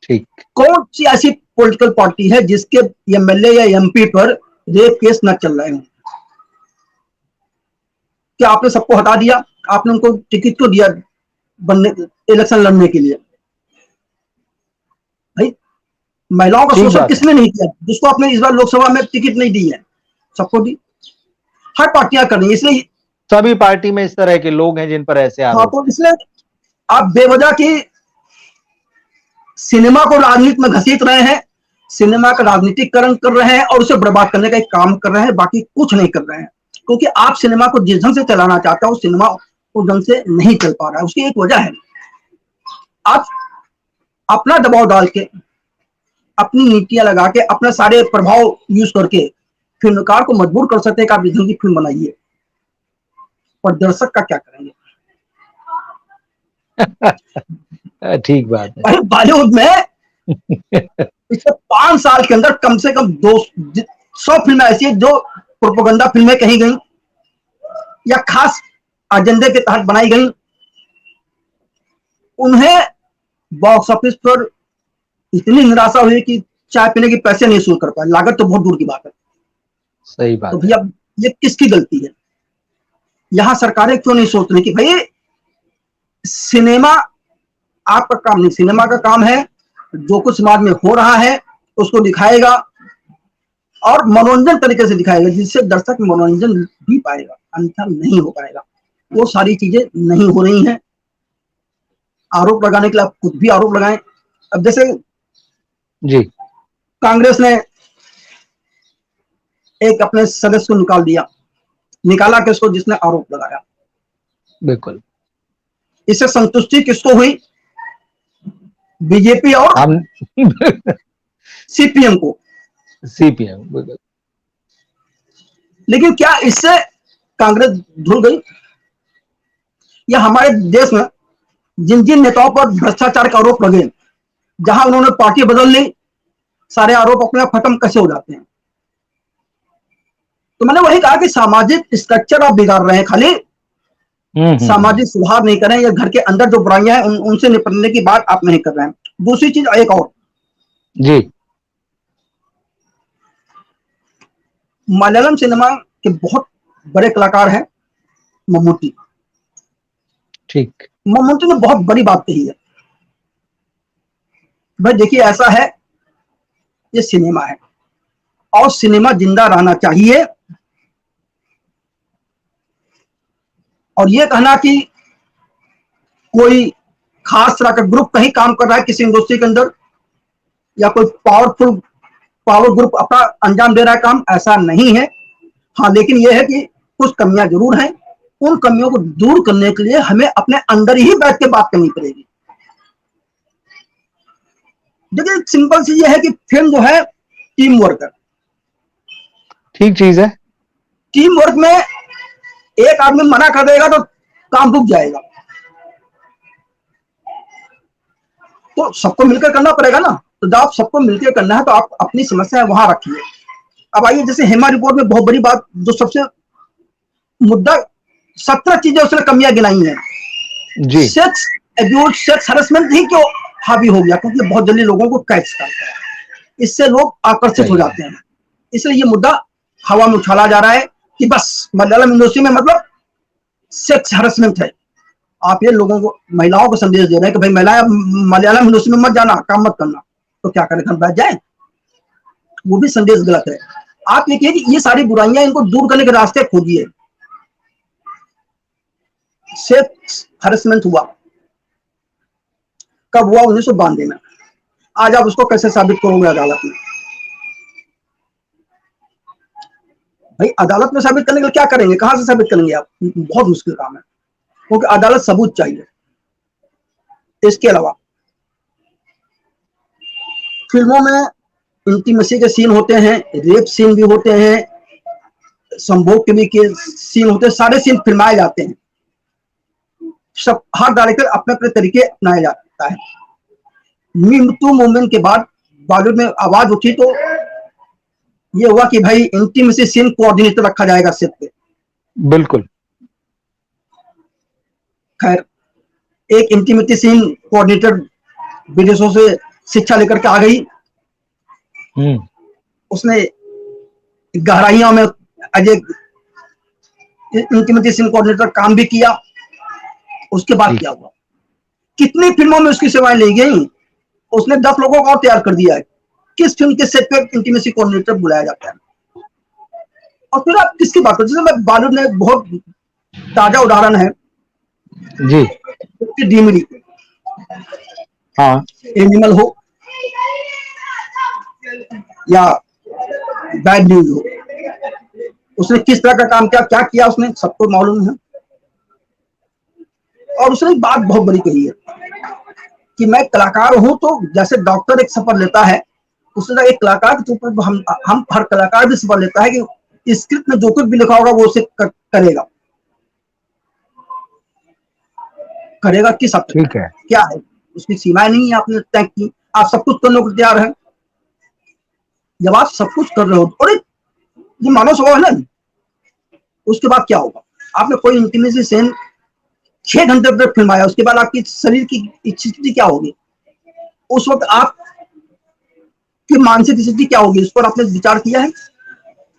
ठीक, कौन सी ऐसी पॉलिटिकल पार्टी है जिसके एमएलए या एमपी पर रेप केस न चल रहे हैं? क्या आपने सबको हटा दिया? आपने उनको टिकट क्यों दिया बनने, इलेक्शन लड़ने के लिए? भाई महिलाओं का शोषण किसने नहीं किया? जिसको आपने इस बार लोकसभा में टिकट नहीं दी है, सबको दी। हर पार्टियां कर रही है, इसलिए सभी पार्टी में इस तरह के लोग हैं जिन पर ऐसे आरोप। तो इसलिए आप बेवजह की सिनेमा को राजनीति में घसीट रहे हैं, सिनेमा का राजनीतिकरण कर रहे हैं और उसे बर्बाद करने का एक काम कर रहे हैं, बाकी कुछ नहीं कर रहे हैं। क्योंकि आप सिनेमा को जिस ढंग से चलाना चाहते हो, सिनेमा उस ढंग से नहीं चल पा रहा है। उसकी एक वजह है, आप अपना दबाव डाल के, अपनी नीतियां लगा के, अपने सारे प्रभाव यूज करके फिल्मकार को मजबूर कर सकते हैं कि आप इस ढंग की फिल्म बनाइए, पर दर्शक का क्या करेंगे? ठीक बात है। बॉलीवुड में पिछले 5 साल के अंदर कम से कम 200 फिल्में ऐसी है जो प्रोपेगेंडा फिल्में कही गई या खास एजेंडे के तहत बनाई गई, उन्हें बॉक्स ऑफिस पर इतनी निराशा हुई कि चाय पीने के पैसे नहीं वसूल कर पाए। लागत तो बहुत दूर की बात है। सही बात। तो भैया ये किसकी गलती है? यहां सरकारें क्यों नहीं सोच रही कि भाई सिनेमा आपका काम नहीं, सिनेमा का काम है जो कुछ समाज में हो रहा है उसको दिखाएगा और मनोरंजन तरीके से दिखाएगा, जिससे दर्शक मनोरंजन भी पाएगा, अन्यथा नहीं हो पाएगा। वो सारी चीजें नहीं हो रही हैं। आरोप लगाने के लिए आप खुद भी आरोप लगाएं। अब जैसे जी, कांग्रेस ने एक अपने सदस्य को निकाला किसको? जिसने आरोप लगाया। बिल्कुल। इससे संतुष्टि किसको हुई? बीजेपी और हम सीपीएम को। सीपीएम, बिल्कुल। लेकिन क्या इससे कांग्रेस धुल गई? या हमारे देश में जिन जिन नेताओं पर भ्रष्टाचार का आरोप लगे, जहां उन्होंने पार्टी बदल ली, सारे आरोप अपने आप खत्म कैसे हो जाते हैं? तो मैंने वही कहा कि सामाजिक स्ट्रक्चर आप बिगाड़ रहे हैं, खाली सामाजिक सुधार नहीं करें, या घर के अंदर जो बुराइयां हैं उनसे निपटने की बात आप नहीं कर रहे हैं। दूसरी चीज एक और, जी, मलयालम सिनेमा के बहुत बड़े कलाकार हैं मम्मूटी। ठीक। मम्मूटी ने बहुत बड़ी बात कही है, भाई देखिए ऐसा है, ये सिनेमा है और सिनेमा जिंदा रहना चाहिए। और ये कहना कि कोई खास तरह का ग्रुप कहीं काम कर रहा है किसी इंडस्ट्री के अंदर, या कोई पावर ग्रुप अपना अंजाम दे रहा है काम, ऐसा नहीं है। हाँ, लेकिन यह है कि कुछ कमियां जरूर हैं, उन कमियों को दूर करने के लिए हमें अपने अंदर ही बैठ के बात करनी पड़ेगी। देखिए सिंपल सी ये है कि फिल्म जो है टीम वर्क है। ठीक चीज है। टीम वर्क में एक आदमी मना कर देगा तो काम रुक जाएगा, तो सबको मिलकर करना पड़ेगा ना। तो जब आप सबको मिलकर करना है तो आप अपनी समस्या वहां रखिए। अब आइए, जैसे हेमा रिपोर्ट में बहुत बड़ी बात जो सबसे मुद्दा, 17 चीजें उसने कमियां गिनाई हैं। जी, सेक्स एब्यूज, सेक्स हरेसमेंट ही क्यों हावी हो गया, क्योंकि बहुत जल्दी लोगों को कैच करता है, इससे लोग आकर्षित हो सही है। जाते हैं। इसलिए ये मुद्दा हवा में उछाला जा रहा है कि बस मलयालम इंडस्ट्री में मतलब सेक्स हरेसमेंट है। आप ये लोगों को, महिलाओं को संदेश दे रहे हैं कि भाई महिलाएं मलयालम इंडस्ट्री में मत जाना, काम मत करना। तो क्या करें, घर बैठ जाए? वो भी संदेश गलत है। आप ये कहिए कि ये सारी बुराइयां, इनको दूर करने के रास्ते खोजिए। सेक्स हरेसमेंट हुआ कब हुआ? 1992 में। आज आप उसको कैसे साबित करोगे अदालत में? भाई अदालत में साबित करने के लिए क्या करेंगे, कहां से साबित करेंगे आप? बहुत मुश्किल काम है, क्योंकि अदालत सबूत चाहिए। इसके अलावा फिल्मों में इंटीमेसी के सीन होते हैं, रेप सीन भी होते हैं, संभोग के भी के सीन होते हैं, सारे सीन फिल्माए जाते हैं। सब, हर डायरेक्टर अपने अपने तरीके अपनाया जाता है। मी टू मूवमेंट के बाद बॉलीवुड में आवाज उठी तो ये हुआ कि भाई इंटीमेसी सीन कोऑर्डिनेटर रखा जाएगा सेट पे। बिल्कुल। खैर, एक इंटीमेसी सीन कोऑर्डिनेटर विदेशों से शिक्षा लेकर के आ गई, उसने गहराइयों में अजय इंटीमेसी सीन कोऑर्डिनेटर काम भी किया। उसके बाद क्या हुआ, कितनी फिल्मों में उसकी सेवाएं ली गई, उसने 10 लोगों को और तैयार कर दिया है। किस फिल्म के सेट पे इंटीमेसी कोऑर्डिनेटर बुलाया जाता है? और फिर आप किसकी बात करते हैं? जैसे मैं बॉलीवुड में बहुत ताजा उदाहरण है जी, डीमरी, हाँ, एनिमल हो या बैड न्यूज हो, उसने किस तरह का काम किया, क्या किया उसने, सबको मालूम है। और उसने एक बात बहुत बड़ी कही है कि मैं कलाकार हूं, तो जैसे डॉक्टर एक सफर लेता है, उसी तरह एक कलाकार के तौर पर हम हर कलाकार भी सफर लेता है कि स्क्रिप्ट में जो कुछ भी लिखा होगा वो उसे करेगा। करेगा किस हद तक, ठीक है। क्या है उसकी सीमाएं नहीं है आपने तय की, आप सब कुछ करने को तैयार हैं। जब आप सब कुछ कर रहे हो और ये मानव स्वभाव है ना, उसके बाद क्या होगा? आपने कोई इंटीमेसी सीन 6 घंटे तक फिल्माया, उसके बाद आपकी शरीर की स्थिति क्या होगी? उस वक्त आप की मानसिक स्थिति क्या होगी, इस पर आपने विचार किया है?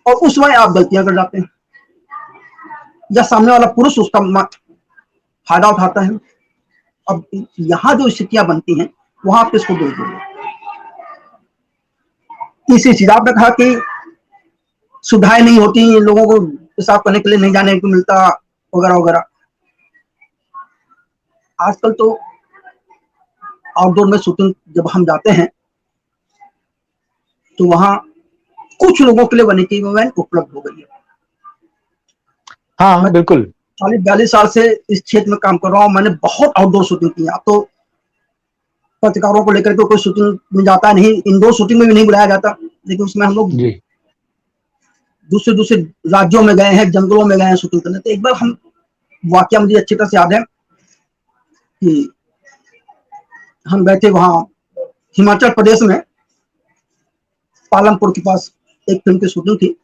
और उस समय आप गलतियां कर जाते हैं, या सामने वाला पुरुष उसका फायदा उठाता है। अब यहाँ जो स्थितियां बनती हैं, वहां आप किसको दोष दोगे? तीसरी चीज आपने कहा कि सुविधाएं नहीं होती, लोगों को पेशाब करने के लिए नहीं जाने को मिलता, वगैरह वगैरह। आजकल तो आउटडोर में शूटिंग जब हम जाते हैं तो वहां कुछ लोगों के लिए वैनिटी वैन उपलब्ध हो गई है। हाँ, मैं बिल्कुल। 40-42 साल से इस क्षेत्र में काम कर रहा हूँ, मैंने बहुत आउटडोर शूटिंग की है। अब तो पत्रकारों को लेकर के कोई शूटिंग में जाता नहीं, इंडोर शूटिंग में भी नहीं बुलाया जाता, लेकिन उसमें हम लोग जी, दूसरे दूसरे राज्यों में गए हैं, जंगलों में गए हैं शूटिंग करने। तो एक बार हम, वाकया मुझे अच्छी तरह से याद है कि हम गए थे वहां हिमाचल प्रदेश में, पालमपुर के पास एक फिल्म की शूटिंग थी।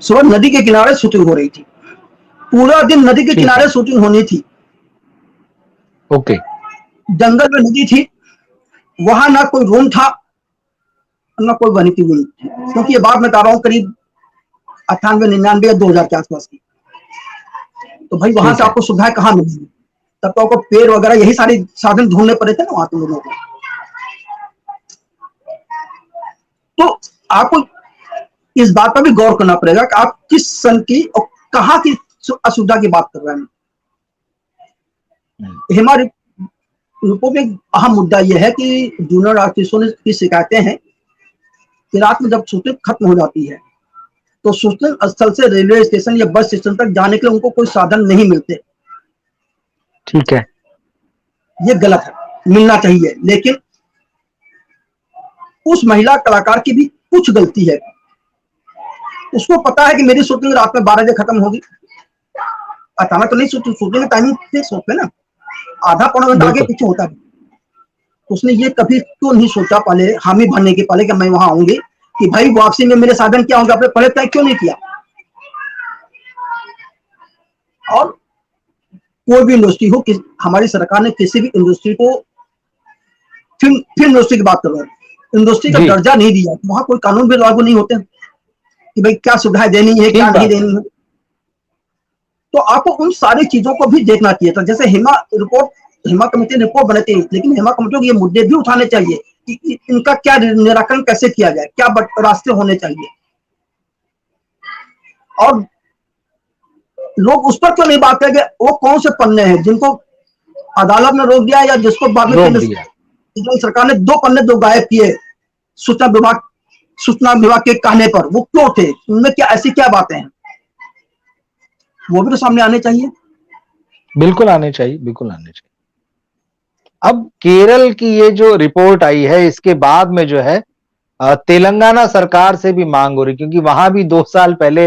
सुबह नदी के किनारे शूटिंग हो रही थी। पूरा दिन नदी के ठीक है। किनारे शूटिंग होनी थी। ओके। जंगल में नदी थी, वहां ना कोई रूम था, ना कोई बनी थी रूम थी, क्योंकि ये बात मैं बता रहा हूँ करीब 98, 99 या 2000 के आसपास की। तो भाई वहां ठीक से है। आपको सुविधाएं कहाँ मिलेंगी? तब तो आपको पेड़ वगैरह यही सारे साधन ढूंढने पड़े थे ना वहां के लोगों को। तो आपको इस बात पर भी गौर करना पड़ेगा कि आप किस सन की और कहाँ की असुविधा की बात कर रहे हैं। हमारे रिपोर्ट में अहम मुद्दा यह है कि जूनियर आर्टिस्टों की शिकायतें हैं कि रात में जब शूटिंग खत्म हो जाती है तो शूटिंग स्थल से रेलवे स्टेशन या बस स्टेशन तक जाने के लिए उनको कोई साधन नहीं मिलते। ठीक है। ये गलत है, मिलना चाहिए, लेकिन उस महिला कलाकार की भी कुछ गलती है। उसको पता है कि मेरी शूटिंग रात में 12 बजे खत्म होगी, अचानक तो नहीं शूटिंग टाइमिंग फिक्स होते ना, आधा पौना घंटा आगे बिल्कुल। पीछे होता है। उसने ये कभी क्यों नहीं सोचा पहले, हामी भरने के पहले कि मैं वहां आऊंगी, कि भाई वापसी में मेरे साधन क्या होंगे, आपने पहले तय क्यों नहीं किया? और कोई भी इंडस्ट्री हो, हमारी सरकार ने किसी भी इंडस्ट्री को, फिल्म इंडस्ट्री की बात कर रहा हूँ, इंडस्ट्री का जी। दर्जा नहीं दिया, वहां कोई कानून भी लागू नहीं होते कि भाई क्या सुविधाएं देनी है, क्या ठीक नहीं बात है। देनी है। तो आपको उन सारी चीजों को भी देखना चाहिए था। जैसे हिमा कमेटी रिपोर्ट बनाती है, लेकिन हिमा कमेटी को ये मुद्दे भी उठाने चाहिए कि इनका क्या निराकरण कैसे किया जाए, क्या रास्ते होने चाहिए। और लोग उस पर क्यों नहीं बात करेंगे? वो कौन से पन्ने हैं जिनको अदालत ने रोक दिया, या जिसको बाद में रोक केंद्र दिया। सरकार ने 2 पन्ने दो गायब किए सूचना विभाग सूचना विभाग के कहने पर, वो क्यों थे? उनमें क्या ऐसी क्या बातें हैं, वो भी तो सामने आने चाहिए। बिल्कुल आने चाहिए, बिल्कुल आने चाहिए। अब केरल की ये जो रिपोर्ट आई है इसके बाद में जो है तेलंगाना सरकार से भी मांग हो रही, क्योंकि वहां भी 2 साल पहले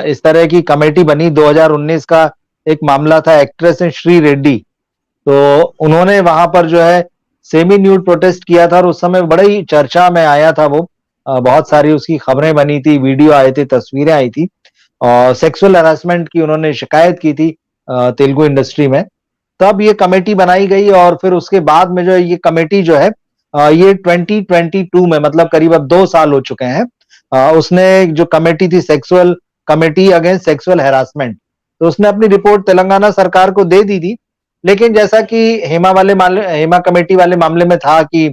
इस तरह की कमेटी बनी। 2019 का एक मामला था, एक्ट्रेस श्री रेड्डी, तो उन्होंने वहां पर जो है सेमी न्यूड प्रोटेस्ट किया था और उस समय बड़ा ही चर्चा में आया था वो। बहुत सारी उसकी खबरें बनी थी, वीडियो आए थे, तस्वीरें आई थी, और सेक्सुअल हैरेसमेंट की उन्होंने शिकायत की थी तेलुगु इंडस्ट्री में। तब ये कमेटी बनाई गई और फिर उसके बाद में जो है ये कमेटी जो है ये 2022 में, मतलब करीब अब 2 साल हो चुके हैं, उसने जो कमेटी थी, sexual committee against sexual harassment, तो उसने अपनी रिपोर्ट तेलंगाना सरकार को दे दी थी। लेकिन जैसा कि हेमा कमेटी वाले मामले में था कि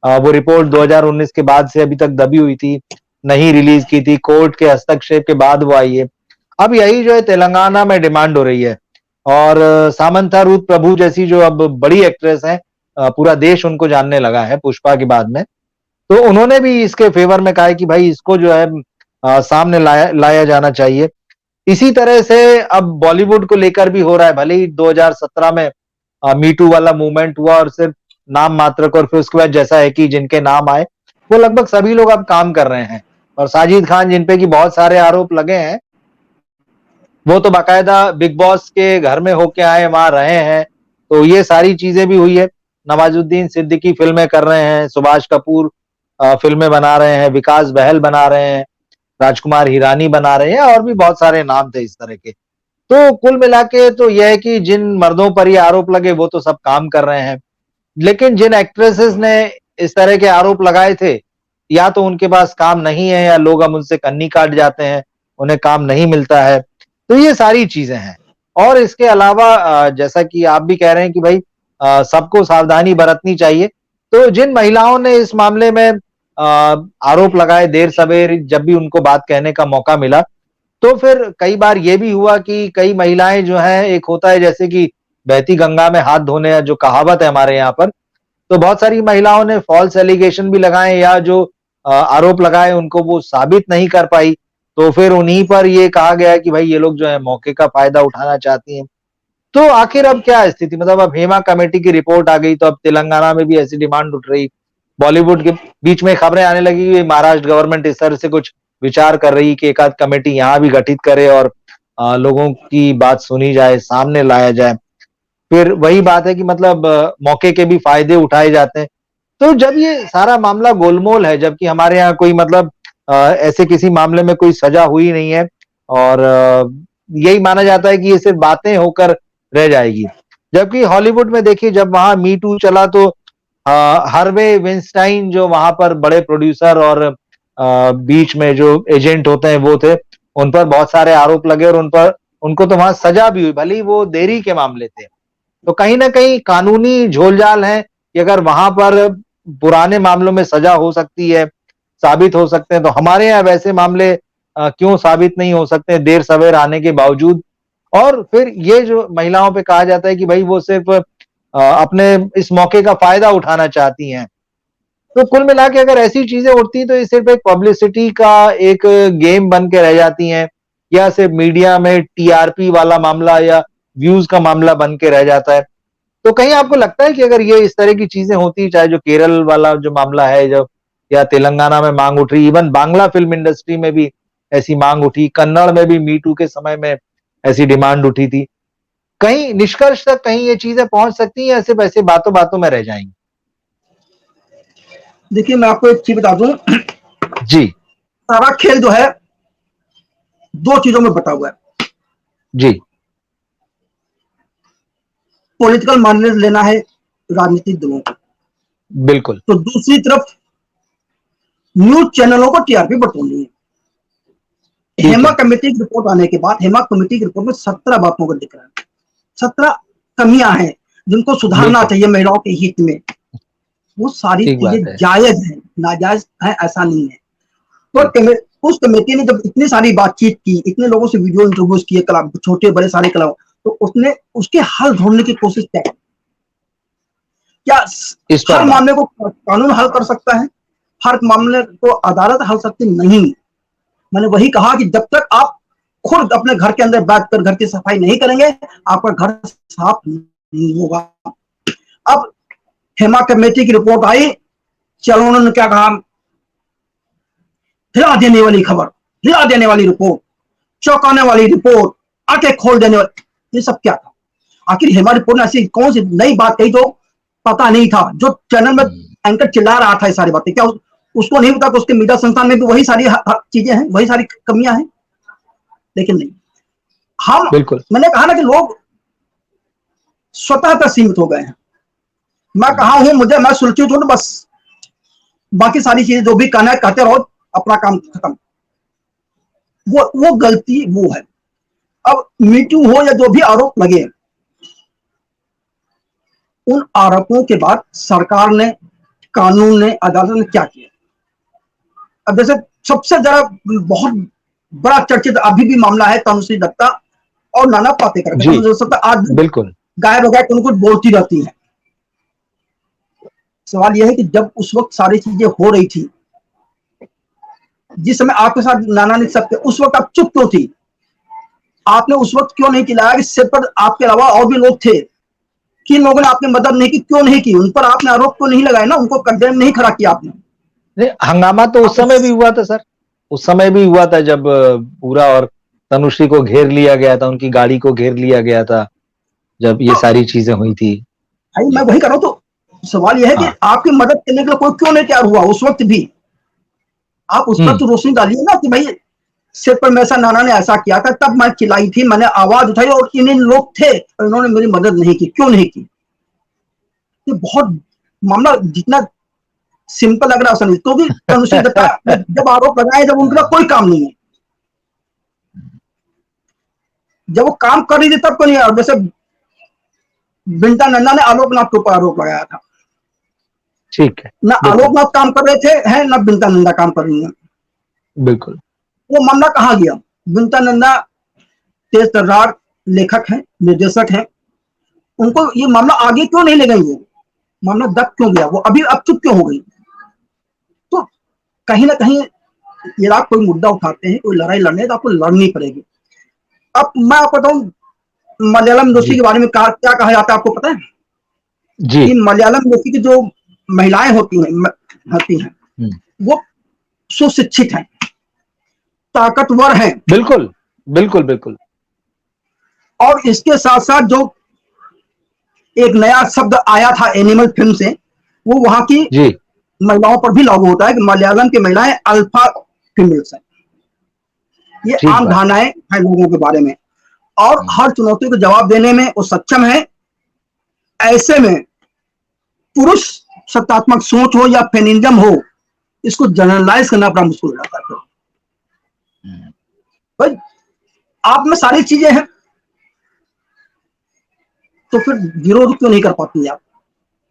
वो रिपोर्ट 2019 के बाद से अभी तक दबी हुई थी, नहीं रिलीज की थी, कोर्ट के हस्तक्षेप के बाद वो आई है। अब यही जो है तेलंगाना में डिमांड हो रही है, और सामंथा रूथ प्रभु जैसी जो अब बड़ी एक्ट्रेस है, पूरा देश उनको जानने लगा है पुष्पा के बाद में, तो उन्होंने भी इसके फेवर में कहा है कि भाई इसको जो है सामने लाया जाना चाहिए। इसी तरह से अब बॉलीवुड को लेकर भी हो रहा है। भले ही 2017 में मीटू वाला मूवमेंट हुआ और सिर्फ नाम मात्र को, और फिर उसके बाद जैसा है कि जिनके नाम आए वो लगभग सभी लोग अब काम कर रहे हैं, और साजिद खान जिनपे की बहुत सारे आरोप लगे हैं, वो तो बाकायदा बिग बॉस के घर में होके आए, वहां रहे हैं, तो ये सारी चीजें भी हुई है। नवाजुद्दीन सिद्दीकी फिल्में कर रहे हैं, सुभाष कपूर फिल्में बना रहे हैं, विकास बहल बना रहे हैं, राजकुमार हिरानी बना रहे हैं, और भी बहुत सारे नाम थे इस तरह के। तो कुल मिला के तो यह है कि जिन मर्दों पर ये आरोप लगे वो तो सब काम कर रहे हैं, लेकिन जिन एक्ट्रेसेस ने इस तरह के आरोप लगाए थे, या तो उनके पास काम नहीं है, या लोग अब उनसे कन्नी काट जाते हैं, उन्हें काम नहीं मिलता है। तो ये सारी चीजें हैं। और इसके अलावा जैसा कि आप भी कह रहे हैं कि भाई सबको सावधानी बरतनी चाहिए, तो जिन महिलाओं ने इस मामले में आरोप लगाए, देर सवेर जब भी उनको बात कहने का मौका मिला, तो फिर कई बार ये भी हुआ कि कई महिलाएं जो हैं, एक होता है जैसे कि बहती गंगा में हाथ धोने, जो कहावत है हमारे यहाँ पर, तो बहुत सारी महिलाओं ने फॉल्स एलिगेशन भी लगाए, या जो आरोप लगाए उनको वो साबित नहीं कर पाई, तो फिर उन्हीं पर ये कहा गया कि भाई ये लोग जो है मौके का फायदा उठाना चाहती हैं। तो आखिर अब क्या स्थिति, मतलब अब हेमा कमेटी की रिपोर्ट आ गई, तो अब तेलंगाना में भी ऐसी डिमांड उठ रही। बॉलीवुड के बीच में खबरें आने लगी कि महाराष्ट्र गवर्नमेंट इस तरह से कुछ विचार कर रही कि एक आध कमेटी यहाँ भी गठित करे और लोगों की बात सुनी जाए, सामने लाया जाए। फिर वही बात है कि मतलब मौके के भी फायदे उठाए जाते हैं। तो जब ये सारा मामला गोलमोल है, जबकि हमारे यहाँ कोई मतलब ऐसे किसी मामले में कोई सजा हुई नहीं है और यही माना जाता है कि ये सिर्फ बातें होकर रह जाएगी। जबकि हॉलीवुड में देखिए, जब वहां मी टू चला तो हार्वे विंस्टाइन जो वहां पर बड़े प्रोड्यूसर और बीच में जो एजेंट होते हैं वो थे, उन पर बहुत सारे आरोप लगे और उनको तो वहां सजा भी हुई, भले ही वो देरी के मामले थे। तो कहीं ना कहीं कानूनी झोलझाल है कि अगर वहां पर पुराने मामलों में सजा हो सकती है, साबित हो सकते हैं, तो हमारे यहाँ वैसे मामले क्यों साबित नहीं हो सकते देर सवेर आने के बावजूद। और फिर ये जो महिलाओं पे कहा जाता है कि भाई वो सिर्फ अपने इस मौके का फायदा उठाना चाहती हैं। तो कुल मिला के अगर ऐसी चीजें उठती तो ये सिर्फ एक पब्लिसिटी का एक गेम बन के रह जाती हैं, या सिर्फ मीडिया में टीआरपी वाला मामला या व्यूज का मामला बन के रह जाता है। तो कहीं आपको लगता है कि अगर ये इस तरह की चीजें होती, चाहे जो केरल वाला जो मामला है, जो या तेलंगाना में मांग उठ रही, इवन बांग्ला फिल्म इंडस्ट्री में भी ऐसी मांग उठी, कन्नड़ में भी मी टू के समय में ऐसी डिमांड उठी थी, कहीं निष्कर्ष तक कहीं ये चीजें पहुंच सकती हैं या सिर्फ ऐसे बातों बातों में रह जाएंगी? देखिए, मैं आपको एक चीज बता दूं, जी सारा खेल जो है दो चीजों में बटा हुआ है। जी पॉलिटिकल माइलेज लेना है राजनीतिक दलों को, बिल्कुल तो दूसरी तरफ न्यूज चैनलों को टीआरपी बटोरनी है। हेमा कमेटी की रिपोर्ट आने के बाद, हेमा कमेटी की रिपोर्ट में 17 बातों का जिक्र है, 17 कमियां हैं जिनको सुधारना चाहिए महिलाओं के हित में। वो सारी चीजें जायज है, नाजायज है ऐसा नहीं है। तो उस कमेटी ने जब इतनी सारी बातचीत की, इतने लोगों से वीडियो इंटरव्यूज किए, छोटे बड़े सारे कलाओं, तो उसने उसके हल ढूंढने की कोशिश क्या की। क्या हर मामले को कानून हल कर सकता है? हर मामले को अदालत हल सकती नहीं। मैंने वही कहा कि जब तक आप खुद अपने घर के अंदर बैठकर घर की सफाई नहीं करेंगे, आपका घर साफ नहीं होगा। अब हेमा कमेटी की रिपोर्ट आई, चलो उन्होंने क्या कहा, हिला देने वाली खबर, हिला देने वाली रिपोर्ट, चौंकाने वाली रिपोर्ट, आंखें खोल देने वाली, ये सब क्या था? आखिर हेमा रिपोर्ट ने ऐसी कौन सी नई बात कही जो पता नहीं था, जो चैनल में एंकर चिल्ला रहा था ये सारी बातें? क्या उसको नहीं पता कि उसके मीडिया संस्थान में भी वही सारी चीजें हैं, वही सारी कमियां हैं? लेकिन नहीं, हम मैंने कहा ना कि लोग स्वतः तक सीमित हो गए हैं। मैं कहा हूं, मैं सुलझित हूं, बस बाकी सारी चीजें जो भी कहना है कहते रहो, अपना काम खत्म। वो गलती वो है। अब मीटू हो या जो भी आरोप लगे, उन आरोपों के बाद सरकार ने, कानून ने, अदालत ने क्या किया? अब जैसे सबसे जरा बहुत बड़ा चर्चित अभी भी मामला है तनुश्री दत्ता और नाना पाटेकर। आज बिल्कुल गायब हो गया, कुछ बोलती रहती है। सवाल यह है कि जब उस वक्त सारी चीजें हो रही थी, जिस समय आपके साथ नाना ने सब, उस वक्त आप चुप क्यों थी? आपने उस वक्त क्यों नहीं चिल्लाया कि सिर पर आपके अलावा और भी लोग थे, किन लोगों ने आपकी मदद नहीं की? क्यों नहीं की? उन पर आपने आरोप क्यों नहीं लगाया ना? उनको कंडेम नहीं खड़ा किया आपने? हंगामा तो उस समय भी हुआ था सर, उस समय भी हुआ था जब पूरा और तनुश्री को घेर लिया गया था, उनकी गाड़ी को घेर लिया गया था, जब ये सारी चीजें हुई थी। मैं वही कर रहा हूं। तो सवाल यह है कि आपकी मदद करने के लिए कोई क्यों नहीं तैयार हुआ उस वक्त भी? आप उस पर तो रोशनी डालिए ना कि भाई सिर पर मेरा नाना ने ऐसा किया था, तब मैं चिल्लाई थी, मैंने आवाज उठाई और इन लोग थे और इन्होंने मेरी मदद नहीं की। क्यों नहीं की? ये बहुत मामला जितना सिंपल लग रहा है नहीं, तो भी तनुश्री दत्ता जब आरोप लगाए, जब उनका कोई काम नहीं है, जब वो काम कर रही थी तब को नहीं है। जैसे बिंटा नंदा ने आलोकनाथ के ऊपर आरोप लगाया था, ठीक है, ना आलोकनाथ काम कर रहे थे हैं, ना बिंटा नंदा काम कर रही है। बिल्कुल। वो मामला कहाँ गया? बिंटा नंदा तेज तर्रार लेखक है, निर्देशक है, उनको ये मामला आगे क्यों नहीं ले गई? वो मामला दब क्यों गया? वो अभी अब चुप क्यों हो गई? तो कहीं ना कहीं ये आप कोई मुद्दा उठाते हैं, कोई लड़ाई लड़ने, तो आपको लड़नी पड़ेगी। अब मैं आपको बताऊं, मलयालम इंडस्ट्री के बारे में क्या कहा जाता है आपको पता है? जी, कि मलयालम इंडस्ट्री की जो महिलाएं होती हैं वो सुशिक्षित हैं, ताकतवर हैं। बिल्कुल बिल्कुल बिल्कुल। और इसके साथ साथ जो एक नया शब्द आया था एनिमल फिल्म से, वो वहां की जी महिलाओं पर भी लागू होता है कि मलयालम की महिलाएं अल्फा फीमेल्स हैं। ये ठीक आम बात है। धारणाएं हैं लोगों के बारे में, और हम्म, हर चुनौती को जवाब देने में वो सक्षम है। ऐसे में पुरुष सत्तात्मक सोच हो या फेमिनिज्म हो, इसको जनरलाइज करना बड़ा मुश्किल हो जाता है। हम्म, भाई आप में सारी चीजें हैं, तो फिर विरोध क्यों नहीं कर पाती आप?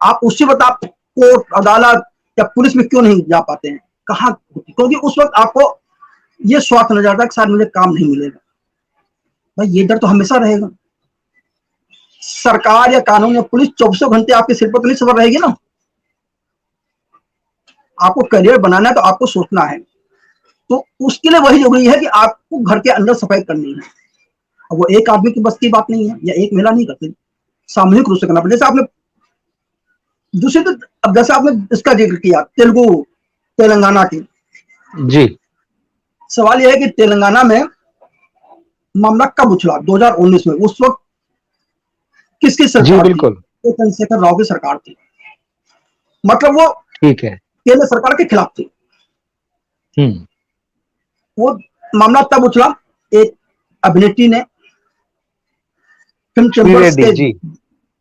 आप उसी वक्त आप कोर्ट अदालत या पुलिस में क्यों नहीं जा पाते हैं? कहाँ? क्योंकि उस वक्त आपको ये स्वार्थ नजर आता है कि शायद मुझे काम नहीं मिलेगा। भाई ये डर तो हमेशा रहेगा। सरकार या कानून या पुलिस 24 घंटे आपके सिर पर तो नहीं सवार रहेगी ना। आपको करियर बनाना है तो आपको सोचना है, तो उसके लिए वही जरूरी है कि आपको घर के अंदर सफाई करनी है। अब वो एक आदमी की बस की बात नहीं है या एक महिला नहीं करती, सामूहिक रूप से करना पड़ेगा। जैसे आपने दूसरे तो, अब जैसे आपने इसका जिक्र किया तेलुगु तेलंगाना की, जी सवाल यह है कि तेलंगाना में मामला कब उछला? 2019 में। उस वक्त किसकी जी सरकार थी? बिल्कुल तो चंद्रशेखर राव की सरकार थी। मतलब वो ठीक है। केंद्र सरकार के खिलाफ थी। हम्म, वो मामला तब उछला, एक अभिनेत्री ने फिल्म चैम्बर्स श्रीरेड्डी के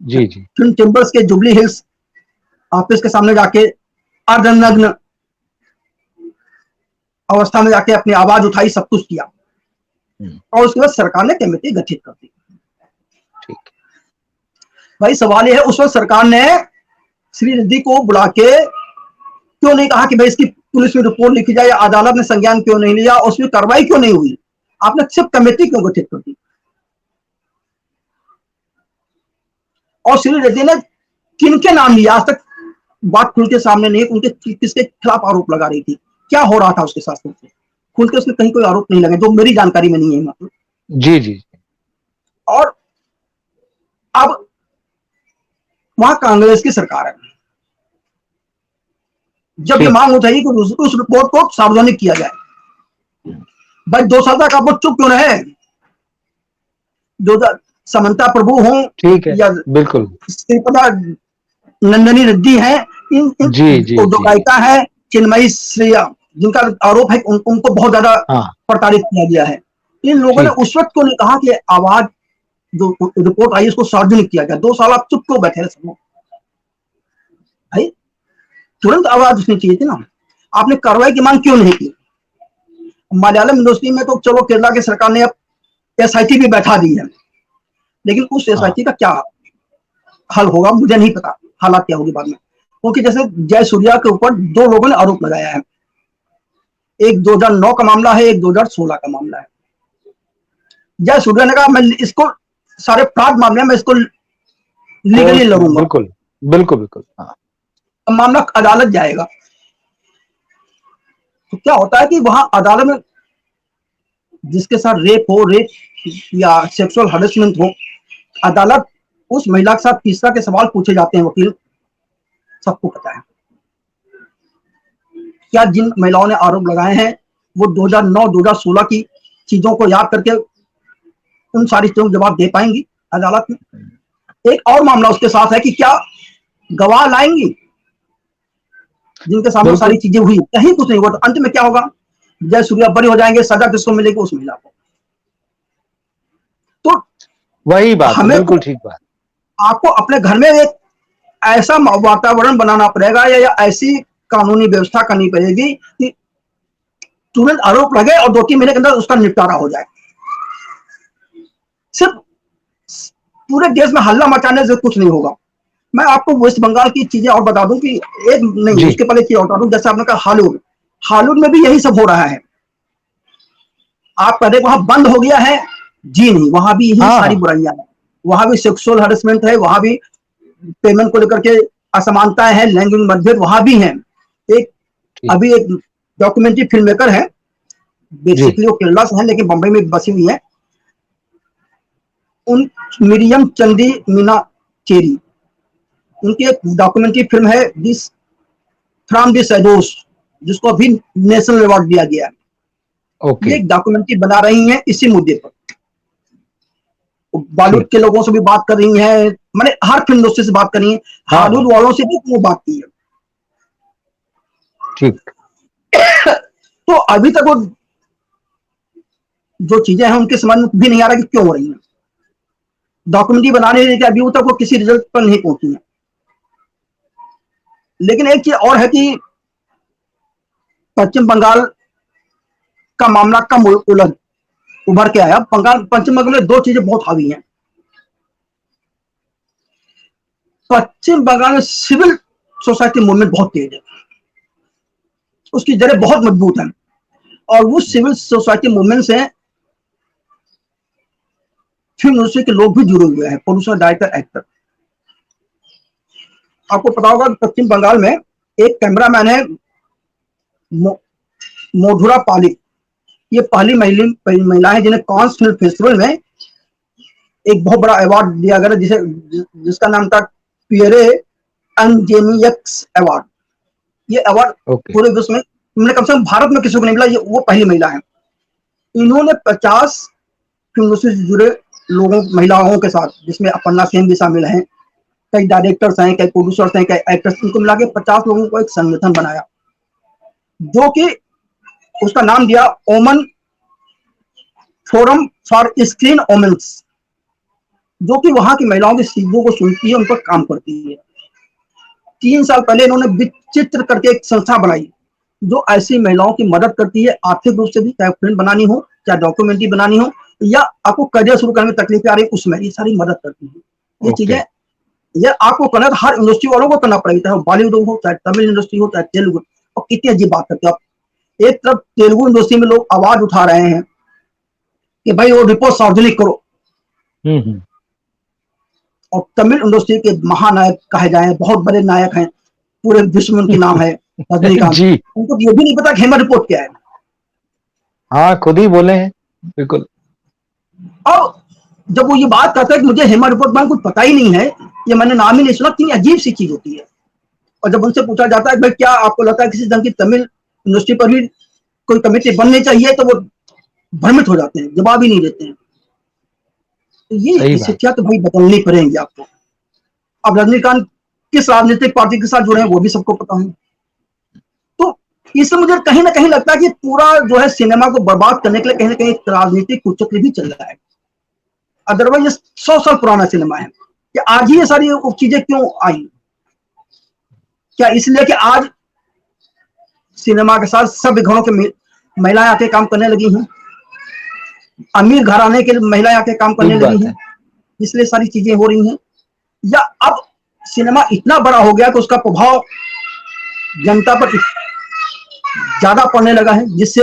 जी जी जी जुबली हिल्स ऑफिस के सामने जाके अर्धनग्न अवस्था में जाके अपनी आवाज उठाई, सब कुछ किया, हम्म, और उसके बाद सरकार ने कमेटी गठित कर दी। ठीक भाई सवाल यह है, उस वक्त सरकार ने श्री रेड्डी को बुला के क्यों नहीं कहा कि भाई इसकी पुलिस में रिपोर्ट लिखी जाए, या अदालत ने संज्ञान क्यों नहीं लिया, उसमें कार्रवाई क्यों नहीं हुई? आपने सिर्फ कमेटी क्यों गठित कर दी? और श्री रेड्डी ने किनके नाम लिया? आज तक बात खुल के सामने नहीं, उनके किसके खिलाफ आरोप लगा रही थी, क्या हो रहा था उसके साथ? खुल के उसने कहीं कोई आरोप नहीं लगे, जो मेरी जानकारी में नहीं है मतलब। जी जी और अब वहां कांग्रेस की सरकार है। जब ये ठीक मांग उठाई कि उस रिपोर्ट को सार्वजनिक किया जाए, भाई 2 साल तक आप लोग चुप क्यों रहे? जो समंता प्रभु हों ठीक है या बिल्कुल। श्रीपदा नंदनी रेड्डी हैं, इन जी जी जो जी गायिका है चिन्मयी श्रेया, जिनका आरोप है उनको बहुत ज्यादा हाँ प्रताड़ित किया गया है, इन लोगों ने ठीक उस वक्त क्यों नहीं कहा कि आवाज जो रिपोर्ट आई उसको सार्वजनिक किया गया? 2 साल आप चुप क्यों बैठे रहे? भाई तुरंत आवाज उठनी चाहिए थी ना। आपने कार्रवाई की मांग क्यों नहीं की? मलयालम इंडस्ट्री में तो चलो केरला की सरकार ने अब एसआईटी भी बैठा दी है, लेकिन उस हाँ एसआईटी का क्या हल होगा मुझे नहीं पता, हालात क्या होगी बाद में। क्योंकि जैसे जय सूर्या के ऊपर 2 लोगों ने आरोप लगाया है, एक 2009 का मामला है, एक 2016 का मामला है। जय सूर्या ने कहा मैं इसको सारे अपराध मामले में इसको लीगली कोर्ट में लड़ूंगा। बिल्कुल बिल्कुल बिल्कुल हाँ मामला अदालत जाएगा, तो क्या होता है कि वहां अदालत में जिसके साथ रेप या सेक्सुअल हरेसमेंट हो, अदालत उस महिला के साथ तीसरा के सवाल पूछे जाते हैं। वकील सबको पता है क्या जिन महिलाओं ने आरोप लगाए हैं वो 2009-2016 की चीजों को याद करके उन सारी चीजों का जवाब दे पाएंगी अदालत में? एक और मामला उसके साथ है कि क्या गवाह लाएंगी जिनके सामने सारी बिल्कुल चीजें हुई? कहीं कुछ नहीं हुआ, तो अंत में क्या होगा? जय सूर्या बरी हो जाएंगे, सजा किसको मिलेगी? उस महिला को। तो वही बात है हमें बिल्कुल तो ठीक बात। आपको अपने घर में एक ऐसा वातावरण बनाना पड़ेगा, या ऐसी कानूनी व्यवस्था करनी पड़ेगी कि तुरंत आरोप लगे और 2-3 महीने के अंदर उसका निपटारा हो जाए। सिर्फ पूरे देश में हल्ला मचाने से कुछ नहीं होगा। मैं आपको वेस्ट बंगाल की चीजें और बता दूं कि एक नहीं, जी उसके पहले चीज बता दूं। जैसे आपने कहा हॉलीवुड, हॉलीवुड में भी यही सब हो रहा है। आप कह रहे वहां बंद हो गया है, जी नहीं, वहां भी यही हाँ सारी हाँ बुराइयां हैं। वहां भी सेक्सुअल हरेसमेंट है, वहां भी पेमेंट को लेकर के असमानताएं हैं, लैंगिक मतभेद वहां भी हैं। एक ठीक अभी एक डॉक्यूमेंट्री फिल्म मेकर है, जी बेसिकली वो केरला से है लेकिन बंबई में बसी हुई है, उन मिरियम चंदी मीना चेरी, उनकी एक डॉक्यूमेंट्री फिल्म है दिस फ्रॉम दिस एडोस, जिसको अभी नेशनल अवार्ड दिया गया है। ओके ये एक डॉक्यूमेंट्री बना रही हैं इसी मुद्दे पर। बॉलीवुड के लोगों से भी बात कर रही हैं, मैंने हर फिल्म इंडस्ट्री से बात कर रही हैं, हॉलीवुड वालों से भी वो बात की है। ठीक। तो अभी तक वो जो चीजें हैं उनके समझ में भी नहीं आ रहा कि क्यों हो रही हैं। डॉक्यूमेंट्री बनाने के अभी तक वो किसी रिजल्ट पर नहीं पहुंची है। लेकिन एक चीज और है कि पश्चिम बंगाल का मामला कम उभर के आया। पश्चिम बंगाल में दो चीजें बहुत हावी हैं। पश्चिम बंगाल में सिविल सोसाइटी मूवमेंट बहुत तेज है, उसकी जड़ें बहुत मजबूत हैं, और वो सिविल सोसाइटी मूवमेंट से फिल्म इंडस्ट्री के लोग भी जुड़े हुए हैं, प्रोड्यूसर, डायरेक्टर, एक्टर। आपको पता होगा कि पश्चिम बंगाल में एक कैमरामैन है, मधुरा पालिक। ये पहली महिला है जिन्हें कांस फिल्म फेस्टिवल में एक बहुत बड़ा अवार्ड दिया गया, जिसका नाम था पियरे अंजेनियक्स अवार्ड। ये अवार्ड पूरे विश्व में, मैंने कम से कम भारत में किसी को नहीं मिला, ये वो पहली महिला है। इन्होंने 50 फिल्म इंडस्ट्री से जुड़े लोगों, महिलाओं के साथ, जिसमें अपर्णा सेन भी शामिल हैं, कई डायरेक्टर्स हैं, कई प्रोड्यूसर्स हैं, कई एक्टर्स, इनको मिला के 50 लोगों को एक संगठन बनाया, जो कि उसका नाम दिया ओमन फोरम फॉर स्क्रीन ओमेन्स, जो कि वहां की महिलाओं की चीजों को सुनती है, उन पर काम करती है। 3 साल पहले इन्होंने विचित्र करके एक संस्था बनाई जो ऐसी महिलाओं की मदद करती है, आर्थिक रूप से भी, चाहे फिल्म बनानी हो, चाहे डॉक्यूमेंट्री बनानी हो, या आपको करियर शुरू करने में तकलीफ आ रही है, उसमें ये सारी मदद करती है। ये चीजें ये आपको करना है, हर इंडस्ट्री वालों को करना पड़ेगा, चाहे बॉलीवुड हो, चाहे तमिल इंडस्ट्री हो, चाहे तेलुगु। और कितनी अजीब बात करते हो आप, एक तरफ तेलुगु इंडस्ट्री में लोग आवाज उठा रहे हैं कि भाई वो रिपोर्ट सार्वजनिक करो, और तमिल इंडस्ट्री के महानायक कहे जाए, बहुत बड़े नायक हैं, पूरे विश्व में उनके नाम है, रजनीकांत, उनको ये भी नहीं पता कि हेमा रिपोर्ट क्या है। हाँ, खुद ही बोले हैं, बिल्कुल। और जब वो ये बात करता है कि मुझे हेमा रिपोर्ट में कुछ पता ही नहीं है, ये मैंने नाम ही नहीं सुना, कितनी अजीब सी चीज होती है। और जब उनसे पूछा जाता है भाई क्या आपको लगता है किसी ढंग की तमिल इंडस्ट्री पर भी कोई कमेटी बननी चाहिए, तो वो भ्रमित हो जाते हैं, जवाब ही नहीं देते हैं। तो ये शिक्षा तो भाई बदलनी पड़ेगी आपको। अब रजनीकांत किस राजनीतिक पार्टी के साथ जुड़े हैं वो भी सबको पता है। तो इससे मुझे कहीं ना कहीं लगता है कि पूरा जो है सिनेमा को बर्बाद करने के लिए कहीं ना कहीं राजनीतिक कुचक्र भी चल रहा है। अदरवाइज ये 100 साल पुराना सिनेमा है कि आज ही ये सारी चीजें क्यों आई? क्या इसलिए कि आज सिनेमा के साथ सब घरों के महिलाएं आके काम करने लगी हैं, अमीर घराने के महिलाएं आके काम करने लगी हैं, इसलिए सारी चीजें हो रही हैं? या अब सिनेमा इतना बड़ा हो गया कि उसका प्रभाव जनता पर ज्यादा पड़ने लगा है, जिससे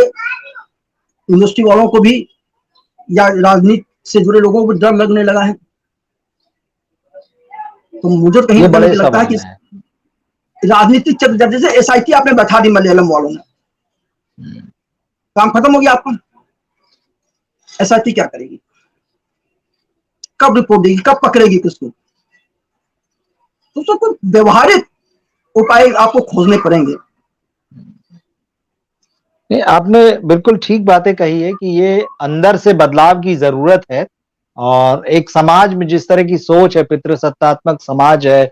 इंडस्ट्री वालों को भी या राजनीति से जुड़े लोगों को डर लगने लगा है। तो मुझे कहीं लगता है कि राजनीतिक चक्र, जैसे एसआईटी आपने बैठा दी मलयालम वालों ने, काम खत्म हो गया आपका। एसआईटी क्या करेगी? कब रिपोर्ट देगी? कब पकड़ेगी किसको? तो सब कुछ व्यवहारिक उपाय आपको खोजने पड़ेंगे। आपने बिल्कुल ठीक बातें कही है कि ये अंदर से बदलाव की जरूरत है, और एक समाज में जिस तरह की सोच है, पितृसत्तात्मक समाज है,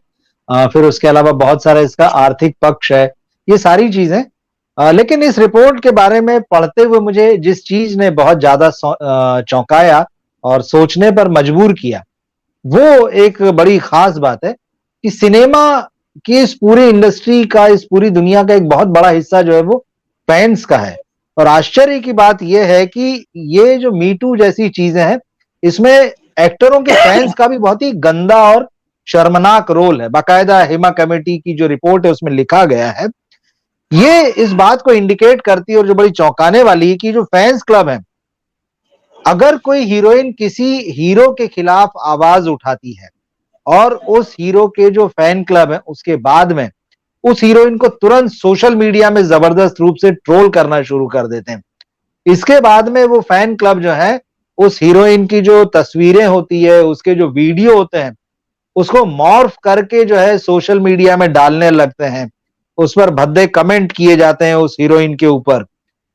फिर उसके अलावा बहुत सारा इसका आर्थिक पक्ष है, ये सारी चीजें। लेकिन इस रिपोर्ट के बारे में पढ़ते हुए मुझे जिस चीज ने बहुत ज्यादा चौंकाया और सोचने पर मजबूर किया, वो एक बड़ी खास बात है कि सिनेमा की इस पूरी इंडस्ट्री का, इस पूरी दुनिया का एक बहुत बड़ा हिस्सा जो है वो फैंस का है। और आश्चर्य की बात यह है कि ये जो मीटू जैसी चीजें हैं, इसमें एक्टरों के फैंस का भी बहुत ही गंदा और शर्मनाक रोल है। बाकायदा हेमा कमेटी की जो रिपोर्ट है उसमें लिखा गया है, ये इस बात को इंडिकेट करती है, और जो बड़ी चौंकाने वाली है कि जो फैंस क्लब है, अगर कोई हीरोइन किसी हीरो के खिलाफ आवाज उठाती है और उस हीरो के जो फैन क्लब है उसके बाद में उस हीरोइन को तुरंत सोशल मीडिया में जबरदस्त रूप से ट्रोल करना शुरू कर देते हैं। इसके बाद में वो फैन क्लब जो है, उस हीरोइन की जो तस्वीरें होती है, उसके जो वीडियो होते हैं, उसको मॉर्फ करके जो है सोशल मीडिया में डालने लगते हैं, उस पर भद्दे कमेंट किए जाते हैं उस हीरोइन के ऊपर,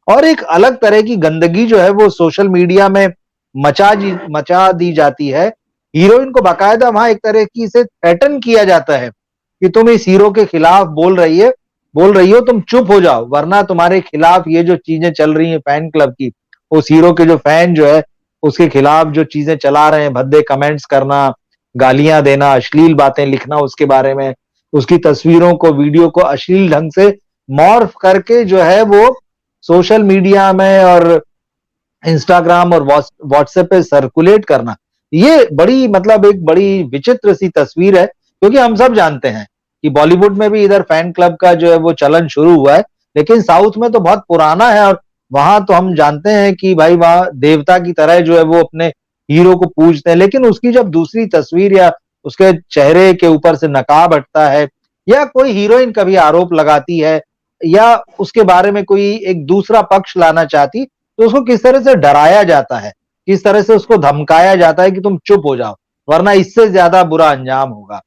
और एक अलग तरह की गंदगी जो है वो सोशल मीडिया में मचा दी जाती है। हीरोइन को बाकायदा वहां एक तरह की से थ्रेटन किया जाता है कि तुम इस हीरो के खिलाफ बोल रही हो, तुम चुप हो जाओ, वरना तुम्हारे खिलाफ ये जो चीजें चल रही हैं फैन क्लब की, उस हीरो के जो फैन जो है उसके खिलाफ जो चीजें चला रहे हैं, भद्दे कमेंट्स करना, गालियां देना, अश्लील बातें लिखना उसके बारे में, उसकी तस्वीरों को, वीडियो को अश्लील ढंग से मॉर्फ करके जो है वो सोशल मीडिया में और इंस्टाग्राम और व्हाट्सएप पे सर्कुलेट करना, ये बड़ी मतलब एक बड़ी विचित्र सी तस्वीर है। क्योंकि हम सब जानते हैं कि बॉलीवुड में भी इधर फैन क्लब का जो है वो चलन शुरू हुआ है, लेकिन साउथ में तो बहुत पुराना है और वहां तो हम जानते हैं कि भाई वहां देवता की तरह जो है वो अपने हीरो को पूजते हैं। लेकिन उसकी जब दूसरी तस्वीर या उसके चेहरे के ऊपर से नकाब हटता है, या कोई हीरोइन कभी आरोप लगाती है, या उसके बारे में कोई एक दूसरा पक्ष लाना चाहती, तो उसको किस तरह से डराया जाता है, किस तरह से उसको धमकाया जाता है कि तुम चुप हो जाओ, वरना इससे ज्यादा बुरा अंजाम होगा।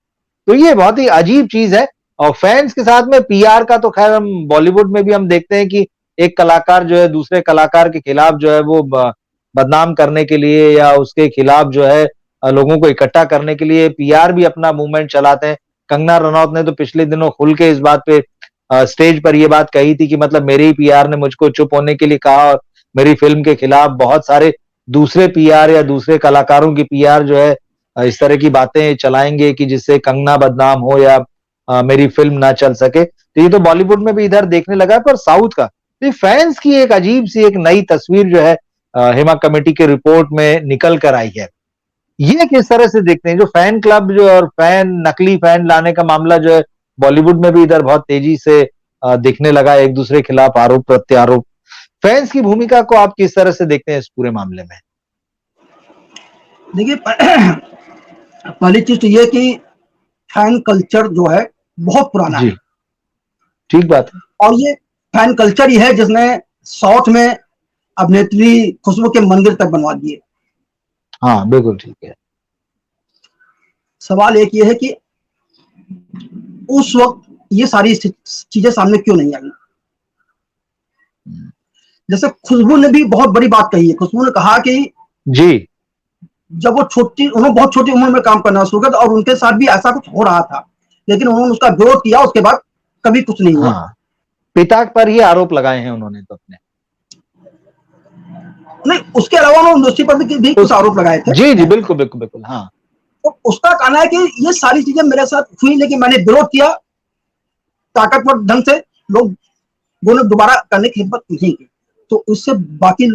तो ये बहुत ही अजीब चीज है। और फैंस के साथ में पीआर का तो खैर हम बॉलीवुड में भी हम देखते हैं कि एक कलाकार जो है दूसरे कलाकार के खिलाफ जो है वो बदनाम करने के लिए या उसके खिलाफ जो है लोगों को इकट्ठा करने के लिए पीआर भी अपना मूवमेंट चलाते हैं। कंगना रनौत ने तो पिछले दिनों खुल के इस बात पे स्टेज पर ये बात कही थी कि मतलब मेरे ही पीआर ने मुझको चुप होने के लिए कहा, और मेरी फिल्म के खिलाफ बहुत सारे दूसरे पीआर या दूसरे कलाकारों की पीआर जो है इस तरह की बातें चलाएंगे कि जिससे कंगना बदनाम हो या मेरी फिल्म ना चल सके। तो ये तो बॉलीवुड में भी इधर देखने लगा है। पर साउथ का तो फैंस की एक अजीब सी एक नई तस्वीर जो है हेमा कमेटी के रिपोर्ट में निकल कर आई है। ये किस तरह से देखते हैं जो फैन क्लब जो और फैन नकली फैन लाने का मामला जो है बॉलीवुड में भी इधर बहुत तेजी से दिखने लगा है, एक दूसरे के खिलाफ आरोप प्रत्यारोप। फैंस की भूमिका को आप किस तरह से देखते हैं इस पूरे मामले में? देखिए पहली चीज तो ये कि फैन कल्चर जो है बहुत पुराना जी, है, ठीक बात है। और ये फैन कल्चर ही है जिसने साउथ में अभिनेत्री खुशबू के मंदिर तक बनवा दिए। हाँ बिल्कुल ठीक है। सवाल एक ये है कि उस वक्त ये सारी चीजें सामने क्यों नहीं आई। जैसे खुशबू ने भी बहुत बड़ी बात कही है। खुशबू ने कहा कि जी, जब वो उन्होंने बहुत छोटी उम्र में काम करना शुरू किया और उनके साथ भी ऐसा कुछ हो रहा था, लेकिन उन्होंने उसका विरोध किया, उसके बाद कभी कुछ नहीं हुआ। हाँ, पिता पर ही आरोप लगाए हैं उन्होंने तो अपने। नहीं, उसके अलावा उन्होंने इंडस्ट्री पर भी कुछ आरोप लगाए थे। जी जी बिल्कुल बिल्कुल बिल्कुल। हाँ, तो उसका कहना है कि ये सारी चीजें मेरे साथ हुई, लेकिन मैंने विरोध किया, ताकतवर ढंग से लोगों ने दोबारा करने की हिम्मत नहीं की। तो इससे बाकी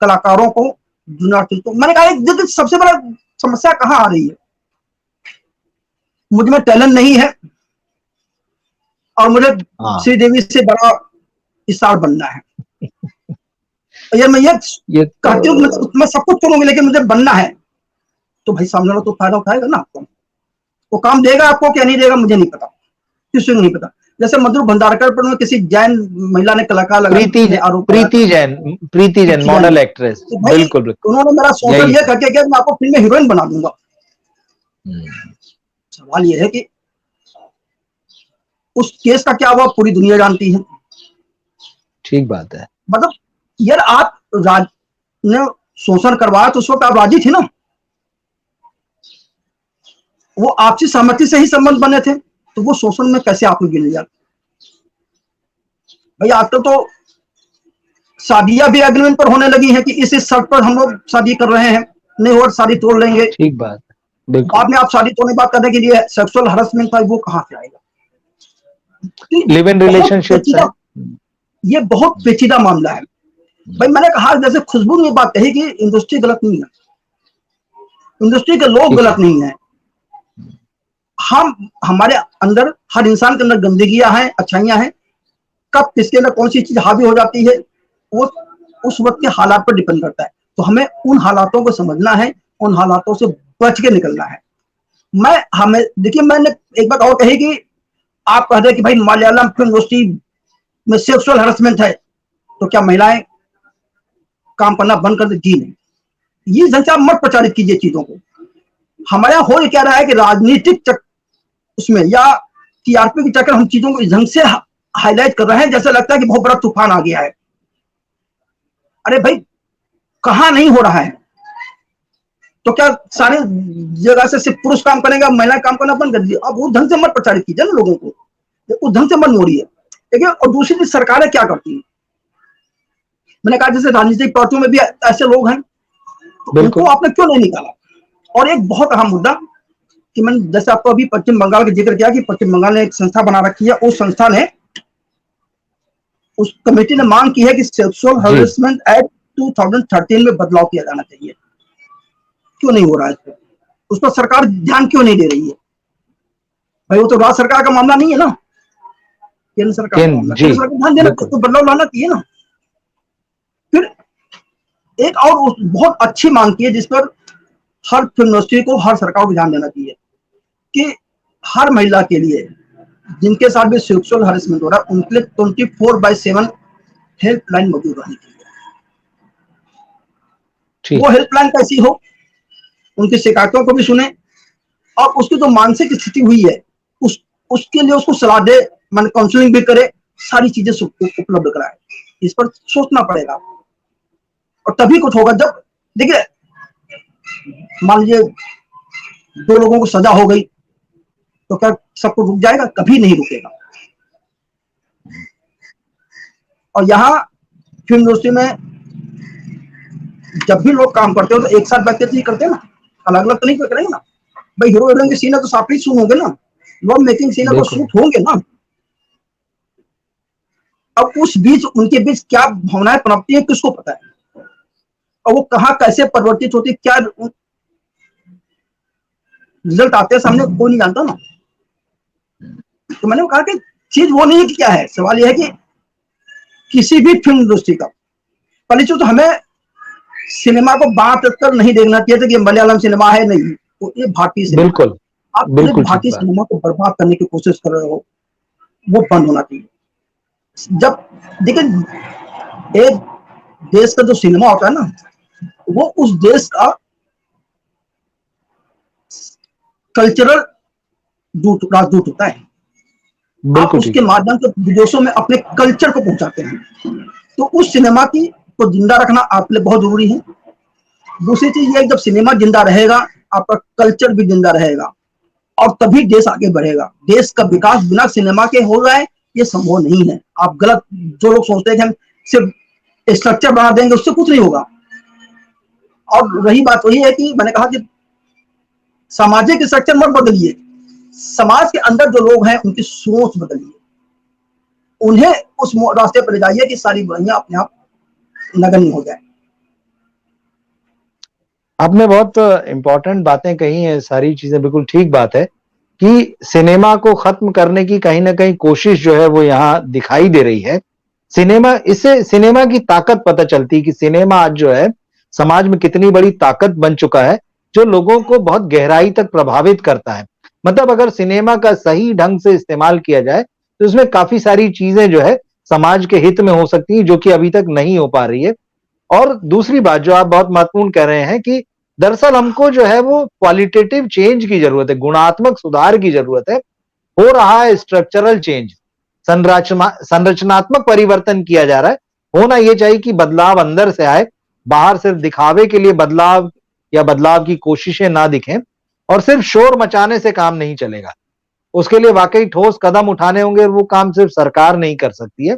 कलाकारों को तो मैंने कहा सबसे बड़ा समस्या कहाँ आ रही है। मुझ में टैलेंट नहीं है और मुझे श्रीदेवी से बड़ा स्टार बनना है। यार मैं ये कहती हूँ मैं सब कुछ करूंगी, लेकिन मुझे बनना है। तो भाई सामने वाला तो फायदा उठाएगा ना आपको। वो काम देगा आपको क्या नहीं देगा मुझे नहीं पता, किसी को नहीं पता। जैसे मधुर भंडारकर पर किसी जैन महिला ने कलाकार लगाया आरोप, प्रीति जैन मॉडल एक्ट्रेस। बिल्कुल बिल्कुल। उन्होंने मेरा सोशल ये करके किया मैं आपको फिल्म में हीरोइन बना दूंगा। सवाल ये है कि उस केस का क्या हुआ पूरी दुनिया जानती है। ठीक बात है। मतलब यार आप ने शोषण करवाया तो उस वक्त आप राजी थी ना, वो आपसी सहमति से ही संबंध बने थे, तो वो शोषण में कैसे आपको गिन लिया। भाई आजकल तो शादियां भी एग्रीमेंट पर होने लगी हैं कि इस शर्त पर हम लोग शादी कर रहे हैं, नहीं और शादी तोड़ लेंगे। ठीक बात है। बाद में आप शादी तोड़ने बात करने के लिए सेक्सुअल हरासमेंट था, वो कहां से आएगा। लिव इन रिलेशनशिप है, ये बहुत पेचीदा मामला है। भाई मैंने कहा जैसे खुशबू ने बात कही कि इंडस्ट्री गलत नहीं है, इंडस्ट्री के लोग गलत नहीं है। हम हमारे अंदर हर इंसान के अंदर गंदगियां हैं, अच्छाइयां हैं। कब किसके अंदर कौन सी चीज हावी हो जाती है वो उस वक्त के हालात पर डिपेंड करता है। तो हमें उन हालातों को समझना है, उन हालातों से बच के निकलना है। हमें देखिए मैंने एक बात और कही कि आप कह रहे कि भाई मलयालम फिल्म इंडस्ट्री में सेक्सुअल हरासमेंट है, तो क्या महिलाएं काम करना बंद कर दे? जी नहीं, ये संचार मत प्रचारित कीजिए चीजों को। हमारे यहाँ हो क्या रहा है कि राजनीतिक उसमें या टीआरपी के चक्कर हम चीजों को इस ढंग से हाईलाइट कर रहे हैं जैसे लगता है कि बहुत बड़ा तूफान आ गया है। अरे भाई कहां नहीं हो रहा है, तो क्या सारे जगह से सिर्फ पुरुष काम करेंगे, महिला काम करना बंद कर दीजिए? अब उस ढंग से मत प्रचारित कीजिए ना लोगों को, उस ढंग से मत मोड़िए। देखिए, और दूसरी चीज सरकारें क्या करती हैं, मैंने कहा जैसे राजनीतिक पार्टियों में भी ऐसे लोग हैं, तो उनको आपने क्यों नहीं निकाला? और एक बहुत अहम मुद्दा कि मैंने जैसे आपको अभी पश्चिम बंगाल का जिक्र किया कि पश्चिम बंगाल ने एक संस्था बना रखी है, उस संस्था ने, उस कमेटी ने मांग की है कि सेक्सुअल हैरेसमेंट एक्ट 2013 में बदलाव किया जाना चाहिए। क्यों नहीं हो रहा है? उस पर सरकार ध्यान क्यों नहीं दे रही है? भाई वो तो राज्य सरकार का मामला नहीं है ना, केंद्र सरकार का मामला, केंद्र सरकार ध्यान देना, तो बदलाव लाना चाहिए ना। फिर एक और बहुत अच्छी मांग की है जिस पर हर फिल्म इंडस्ट्री को, हर सरकार को ध्यान देना चाहिए कि हर महिला के लिए जिनके साथ भी सेक्सुअल हैरेसमेंट हो रहा है उनके लिए 24/7 हेल्पलाइन मौजूद रहनी चाहिए। वो हेल्पलाइन कैसी हो, उनकी शिकायतों को भी सुने और उसकी जो मानसिक स्थिति हुई है उसके लिए उसको सलाह दे, मान काउंसलिंग भी करे, सारी चीजें उपलब्ध कराए। इस पर सोचना पड़ेगा और तभी कुछ होगा। जब देखिए, मान लीजिए 2 लोगों को सजा हो गई तो क्या सब कुछ रुक जाएगा? कभी नहीं रुकेगा। और यहाँ फिल्म इंडस्ट्री में जब भी लोग काम करते हो तो एक साथ बैठते तो करते हैं ना, अलग अलग तो नहीं करेंगे ना भाई। हीरो हीरोइन के सीन है तो साथ ही शूट होंगे ना, लव मेकिंग सीन है तो शूट होंगे ना। अब उस बीच उनके बीच क्या भावनाएं पनपती है किसको पता है, और वो कहाँ कैसे परिवर्तित होती है, क्या रिजल्ट आते हैं सामने, कोई नहीं जानता ना। तो मैंने कहा कि चीज वो नहीं है कि क्या है, सवाल यह है कि किसी भी फिल्म इंडस्ट्री का पहली चीज तो हमें सिनेमा को बांट कर नहीं देखना चाहिए था कि मलयालम सिनेमा है, नहीं, तो ये भारतीय सिनेमा। बिल्कुल, आप पूरे भारतीय सिनेमा को बर्बाद करने की कोशिश कर रहे हो, वो बंद होना चाहिए। जब देखिए, एक देश का जो सिनेमा होता है ना, वो उस देश का कल्चरल राजदूत होता है। आप उसके माध्यम से विदेशों में अपने कल्चर को पहुंचाते हैं, तो उस सिनेमा की को जिंदा रखना आपके लिए बहुत जरूरी है। दूसरी चीज ये, जब सिनेमा जिंदा रहेगा आपका कल्चर भी जिंदा रहेगा और तभी देश आगे बढ़ेगा। देश का विकास बिना सिनेमा के हो रहा है, ये संभव नहीं है। आप गलत, जो लोग सोचते हैं कि हम सिर्फ स्ट्रक्चर बना देंगे उससे कुछ नहीं होगा। और रही बात वही है कि मैंने कहा कि सामाजिक स्ट्रक्चर मत बदलिए, समाज के अंदर जो लोग हैं उनकी सोच बदलिए, उन्हें उस रास्ते पर ले जाइए कि सारी बुराइयां अपने आप नगण्य हो जाए। आपने बहुत इंपॉर्टेंट बातें कही हैं, सारी चीजें बिल्कुल ठीक बात है कि सिनेमा को खत्म करने की कहीं ना कहीं कोशिश जो है वो यहाँ दिखाई दे रही है। इससे सिनेमा की ताकत पता चलती है कि सिनेमा आज जो है समाज में कितनी बड़ी ताकत बन चुका है, जो लोगों को बहुत गहराई तक प्रभावित करता है। मतलब अगर सिनेमा का सही ढंग से इस्तेमाल किया जाए तो इसमें काफी सारी चीजें जो है समाज के हित में हो सकती हैं, जो कि अभी तक नहीं हो पा रही है। और दूसरी बात जो आप बहुत महत्वपूर्ण कह रहे हैं कि दरअसल हमको जो है वो क्वालिटेटिव चेंज की जरूरत है, गुणात्मक सुधार की जरूरत है। हो रहा है स्ट्रक्चरल चेंज, संरचनात्मक परिवर्तन किया जा रहा है। होना यह चाहिए कि बदलाव अंदर से आए, बाहर सिर्फ दिखावे के लिए बदलाव या बदलाव की कोशिशें ना दिखें, और सिर्फ शोर मचाने से काम नहीं चलेगा। उसके लिए वाकई ठोस कदम उठाने होंगे, और वो काम सिर्फ सरकार नहीं कर सकती है,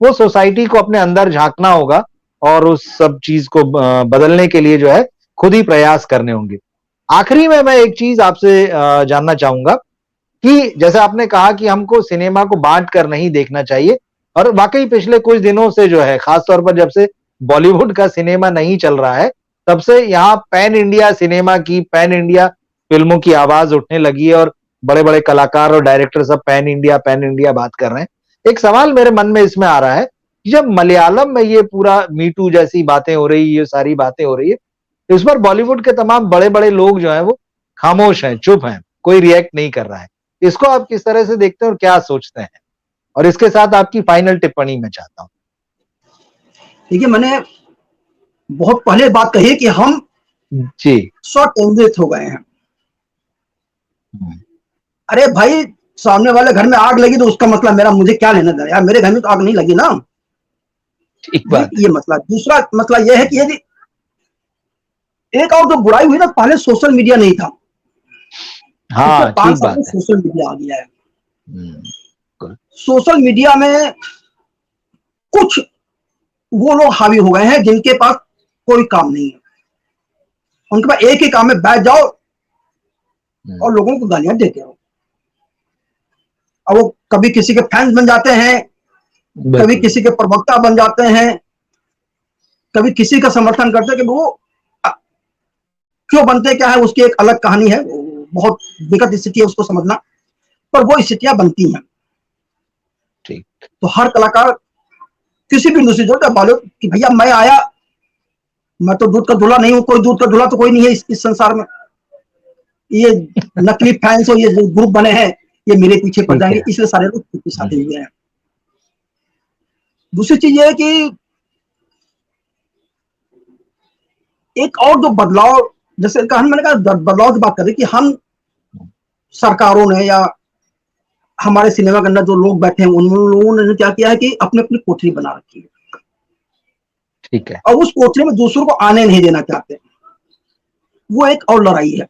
वो सोसाइटी को अपने अंदर झांकना होगा और उस सब चीज को बदलने के लिए जो है खुद ही प्रयास करने होंगे। आखिरी में मैं एक चीज आपसे जानना चाहूंगा कि जैसे आपने कहा कि हमको सिनेमा को बांट कर नहीं देखना चाहिए, और वाकई पिछले कुछ दिनों से जो है, खासतौर पर जब से बॉलीवुड का सिनेमा नहीं चल रहा है, तब से यहाँ पैन इंडिया सिनेमा की, पैन इंडिया फिल्मों की आवाज उठने लगी है और बड़े बड़े कलाकार और डायरेक्टर सब पैन इंडिया बात कर रहे हैं। एक सवाल मेरे मन में इसमें आ रहा है कि जब मलयालम में ये पूरा मीटू जैसी बातें हो रही, ये सारी बातें हो रही है, इस पर बॉलीवुड के तमाम बड़े बड़े लोग जो हैं वो खामोश हैं, चुप हैं, कोई रिएक्ट नहीं कर रहा है। इसको आप किस तरह से देखते हैं और क्या सोचते हैं? और इसके साथ आपकी फाइनल टिप्पणी मैं चाहता हूं। देखिए, मैंने बहुत पहले बात कही कि हम जी स्वकेंद्रित हो गए हैं। अरे भाई, सामने वाले घर में आग लगी तो उसका मसला मेरा, मुझे क्या लेना था यार, मेरे घर में तो आग नहीं लगी ना। ठीक बात। ये मसला। दूसरा मसला यह है कि यदि एक और जो बुराई हुई ना, पहले सोशल मीडिया नहीं था, पिछले हाँ, 5 ठीक साल बात में है। सोशल मीडिया आ गया है। बिल्कुल। सोशल मीडिया में कुछ वो लोग हावी हो गए हैं जिनके पास कोई काम नहीं है, उनके पास एक ही काम है, बैठ जाओ और लोगों को गालियां देते रहो। अब वो कभी किसी के फैंस बन जाते हैं, कभी बिल्कुल। किसी के प्रवक्ता बन जाते हैं, कभी किसी का समर्थन करते हैं। कि वो क्यों बनते क्या है उसकी एक अलग कहानी है, बहुत विकट स्थिति है उसको समझना, पर वो स्थितियां बनती हैं। ठीक। तो हर कलाकार किसी भी इंडस्ट्री जो बॉलीवुड कि भैया मैं आया, मैं तो दूध का धुला नहीं हूं, कोई दूध का धुला तो कोई नहीं है इस संसार में। ये नकली फैंस हो, ये जो ग्रुप बने हैं, ये मेरे पीछे पड़ ठीक है। जाएंगे, इसलिए सारे लोग पीछे साधे हुए हैं। दूसरी चीज ये है कि एक और जो बदलाव, जैसे मैंने कहा बदलाव की बात करें कि हम सरकारों ने या हमारे सिनेमा के अंदर जो लोग बैठे हैं, उन लोगों ने क्या किया है कि अपनी अपनी कोठरी बना रखी है, ठीक है। और उस कोठरी में दूसरों को आने नहीं देना चाहते। वो एक और लड़ाई है।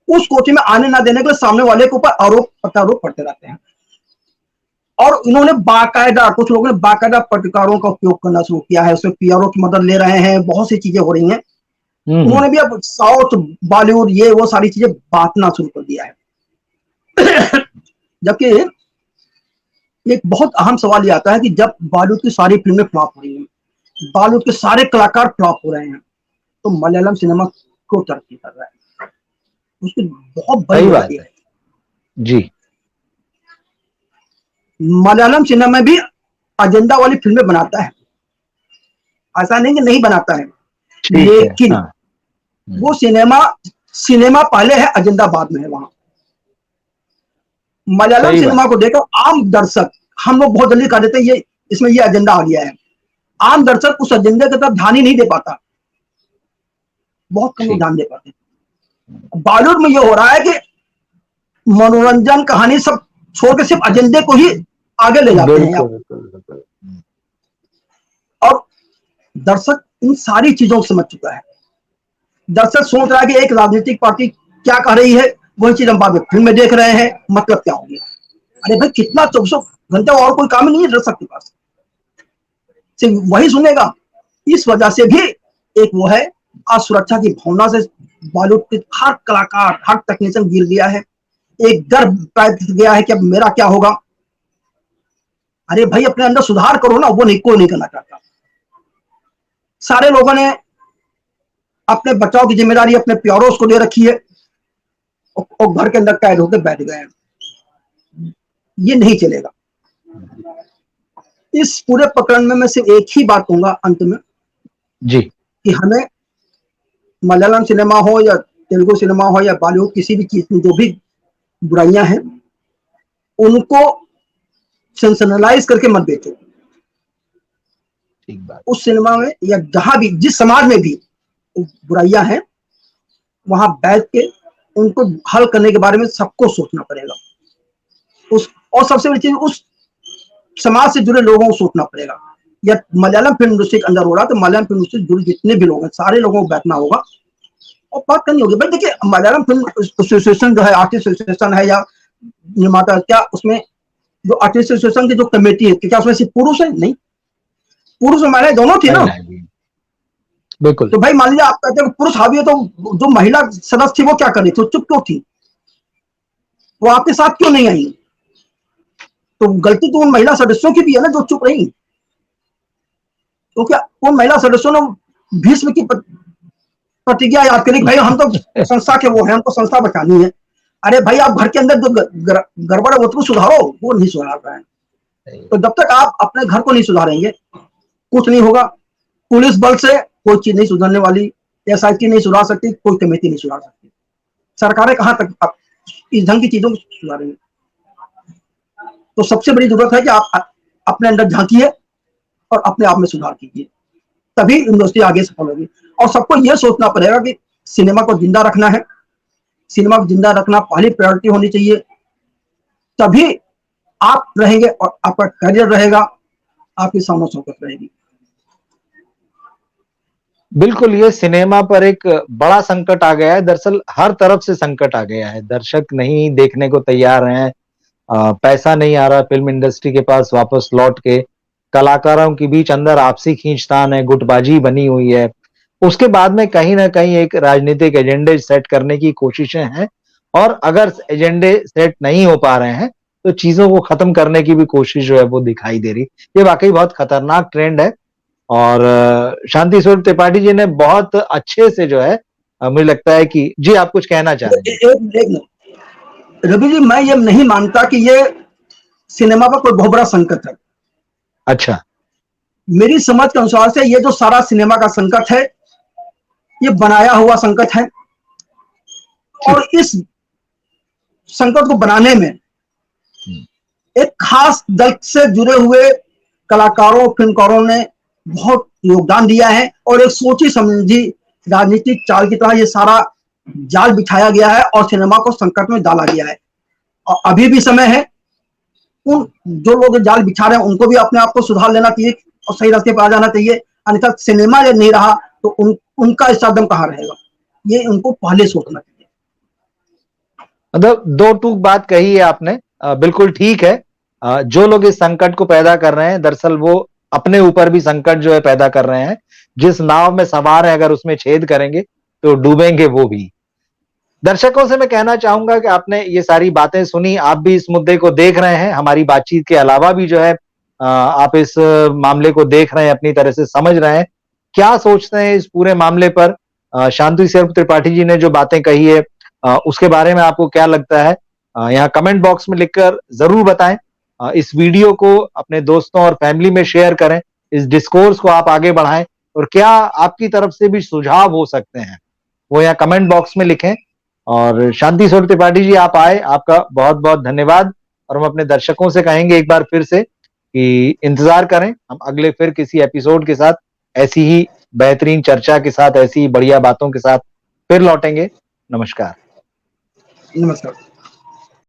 उस कोठरी में आने ना देने के लिए सामने वाले के ऊपर आरोप प्रत्यारोप करते रहते हैं, और इन्होंने बाकायदा, कुछ लोगों ने बाकायदा पत्रकारों का उपयोग करना शुरू किया है, उसमें पीआरओ की मदद ले रहे हैं, बहुत सी चीजें हो रही हैं। उन्होंने भी अब साउथ बॉलीवुड ये वो सारी चीजें बांटना शुरू कर दिया है। जबकि एक बहुत अहम सवाल ये आता है कि जब बॉलीवुड की सारी फिल्में फ्लॉप हो रही हैं, बॉलीवुड के सारे कलाकार फ्लॉप हो रहे हैं, तो मलयालम सिनेमा क्यों तरक्की कर रहा है? उसकी बहुत बड़ी सही वजह बात यह है। है, जी। मलयालम सिनेमा भी एजेंडा वाली फिल्में बनाता है, ऐसा नहीं कि नहीं बनाता है, ठीक है। लेकिन हाँ। वो सिनेमा सिनेमा पहले है, एजेंडा बाद में है। वहां मलयालम सही बात। सिनेमा को देखकर आम दर्शक, हम लोग बहुत जल्दी कह देते हैं ये इसमें ये एजेंडा आ गया है, आम दर्शक उस एजेंडे की तरफ ध्यान ही नहीं दे पाता, बहुत कम लोग ठीक। ध्यान दे पाते हैं। बॉलीवुड में ये हो रहा है कि मनोरंजन कहानी सब छोड़ के सिर्फ एजेंडे को ही आगे ले जाते हैं बिल्कुल आप, बिल्कुल बिल्कुल। और दर्शक इन सारी चीजों को समझ चुका है। दर्शक सोच रहा है कि एक राजनीतिक पार्टी क्या कह रही है, वही चीज हम बाद में फिल्म में देख रहे हैं, मतलब क्या हो गया? अरे भाई कितना 24 घंटे और कोई काम नहीं है दर्शक के पास, सिर्फ वही सुनेगा। इस वजह से भी एक वो है, असुरक्षा की भावना से बॉलीवुड के हर कलाकार, हर टेक्नीशियन गिर गया है, एक डर पैदा गया है कि अब मेरा क्या होगा। अरे भाई अपने अंदर सुधार करो ना, वो नहीं, कोई नहीं करना चाहता। सारे लोगों ने अपने बचाव की जिम्मेदारी अपने प्यारों को दे रखी है, और घर के अंदर कैद होकर बैठ गए हैं। ये नहीं चलेगा। इस पूरे प्रकरण में मैं सिर्फ एक ही बात कहूंगा अंत में, जी। कि हमें मलयालम सिनेमा हो या तेलुगु सिनेमा हो या बॉलीवुड, किसी भी चीज में जो भी बुराइयां हैं, उनको सेंसनलाइज करके मत बेचो। ठीक बात। उस सिनेमा में या जहां भी, जिस समाज में भी बुराइयां हैं, वहां बैठ के उनको हल करने के बारे में सबको सोचना पड़ेगा। उस और सबसे बड़ी चीज, उस समाज से जुड़े लोगों को सोचना पड़ेगा। या मलयालम फिल्म इंडस्ट्री के अंदर हो रहा, तो मलयालम फिल्म इंडस्ट्री से जुड़े जितने भी लोग हैं, सारे लोगों को बैठना होगा और बात करनी होगी। भाई देखिए, मलयालम फिल्म एसोसिएशन जो है, आर्टिस्ट एसोसिएशन है या निर्माता, क्या उसमें जो आर्टिस्ट एसोसिएशन की जो कमेटी है, क्या उसमें सिर्फ पुरुष है? नहीं, पुरुष और महिलाएं दोनों थी नहीं ना। नहीं। बिल्कुल। तो भाई मान लीजिए आप कहते हैं पुरुष हावी है, तो जो महिला सदस्य थी वो क्या कर रही थी? चुप क्यों थी? वो आपके साथ क्यों नहीं आई? तो गलती तो उन महिला सदस्यों की भी है ना जो चुप रही। तो क्या उन महिला सदस्यों ने भीष्म की प्रतिज्ञा याद करी, भाई हम तो संस्था के वो हैं, हमको संस्था बचानी है। अरे भाई आप घर के अंदर जो गड़बड़ है वो तो सुधारो, वो नहीं सुधार रहे हैं। तो जब तक आप अपने घर को नहीं सुधारेंगे, कुछ नहीं होगा। पुलिस बल से कोई चीज नहीं सुधरने वाली, एसआईटी नहीं सुधार सकती, कोई कमेटी नहीं सुधार सकती, सरकारें कहां तक इस ढंग की चीजों को सुधारेंगे? तो सबसे बड़ी जरूरत है कि आप अपने अंदर झांकिए और अपने आप में सुधार कीजिए, तभी इंडस्ट्री आगे सफल होगी। और सबको यह सोचना पड़ेगा कि सिनेमा को जिंदा रखना है, सिनेमा को जिंदा रखना पहली प्रायोरिटी होनी चाहिए, तभी आप रहेंगे और आपका करियर रहेगा, आपकी सामो शौकत रहेगी। बिल्कुल, ये सिनेमा पर एक बड़ा संकट आ गया है। दरअसल हर तरफ से संकट आ गया है। दर्शक नहीं देखने को तैयार हैं। पैसा नहीं आ रहा फ़िल्म इंडस्ट्री के पास वापस लौट के। कलाकारों के बीच अंदर आपसी खींचतान है, गुटबाजी बनी हुई है। उसके बाद में कहीं न कहीं एक राजनीतिक एजेंडे सेट करने की कोशिशें हैं और अगर एजेंडे सेट नहीं हो पा रहे हैं, तो चीज़ों को खत्म करने की भी कोशिश जो है वो दिखाई दे रही। ये वाक़ई बहुत खतरनाक ट्रेंड है और शांति स्वरूप त्रिपाठी जी ने बहुत अच्छे से जो है मुझे लगता है कि जी, आप कुछ कहना चाह रहे हैं। एक रवि जी, मैं ये नहीं मानता कि ये सिनेमा का कोई बहुत बड़ा संकट है। अच्छा। मेरी समझ के अनुसार से ये जो सारा सिनेमा का संकट है, ये बनाया हुआ संकट है और इस संकट को बनाने में एक खास दल से जुड़े हुए कलाकारों, फिल्मकारों ने बहुत योगदान दिया है और एक सोची समझी राजनीतिक चाल की तरह ये सारा जाल बिछाया गया है और सिनेमा को संकट में डाला गया है। और अभी भी समय है, उन जो लोग जाल बिछा रहे हैं उनको भी अपने आप को सुधार लेना चाहिए और सही रास्ते पर आ जाना चाहिए। अन्यथा सिनेमा जब नहीं रहा तो उनका स्टारडम कहाँ रहेगा, ये उनको पहले सोचना चाहिए। मतलब दो टूक बात कही है आपने, बिल्कुल ठीक है। जो लोग इस संकट को पैदा कर रहे हैं, दरअसल वो अपने ऊपर भी संकट जो है पैदा कर रहे हैं। जिस नाव में सवार हैं अगर उसमें छेद करेंगे, तो डूबेंगे वो भी। दर्शकों से मैं कहना चाहूँगा कि आपने ये सारी बातें सुनी, आप भी इस मुद्दे को देख रहे हैं, हमारी बातचीत के अलावा भी जो है आप इस मामले को देख रहे हैं, अपनी तरह से समझ रहे हैं। क्या सोचते हैं इस पूरे मामले पर? शांति स्वरूप त्रिपाठी जी ने जो बातें कही है उसके बारे में आपको क्या लगता है? यहाँ कमेंट बॉक्स में लिखकर ज़रूर बताएँ। इस वीडियो को अपने दोस्तों और फैमिली में शेयर करें, इस डिस्कोर्स को आप आगे बढ़ाएँ और क्या आपकी तरफ से भी सुझाव हो सकते हैं, वो यहाँ कमेंट बॉक्स में लिखें। और शांति स्वरूप त्रिपाठी जी आप आए, आपका बहुत-बहुत धन्यवाद और हम अपने दर्शकों से कहेंगे एक बार फिर से कि इंतज़ार करें, हम अगले फिर किसी एपिसोड के साथ ऐसी ही बेहतरीन चर्चा के साथ, ऐसी ही बढ़िया बातों के साथ फिर लौटेंगे। नमस्कार। नमस्कार।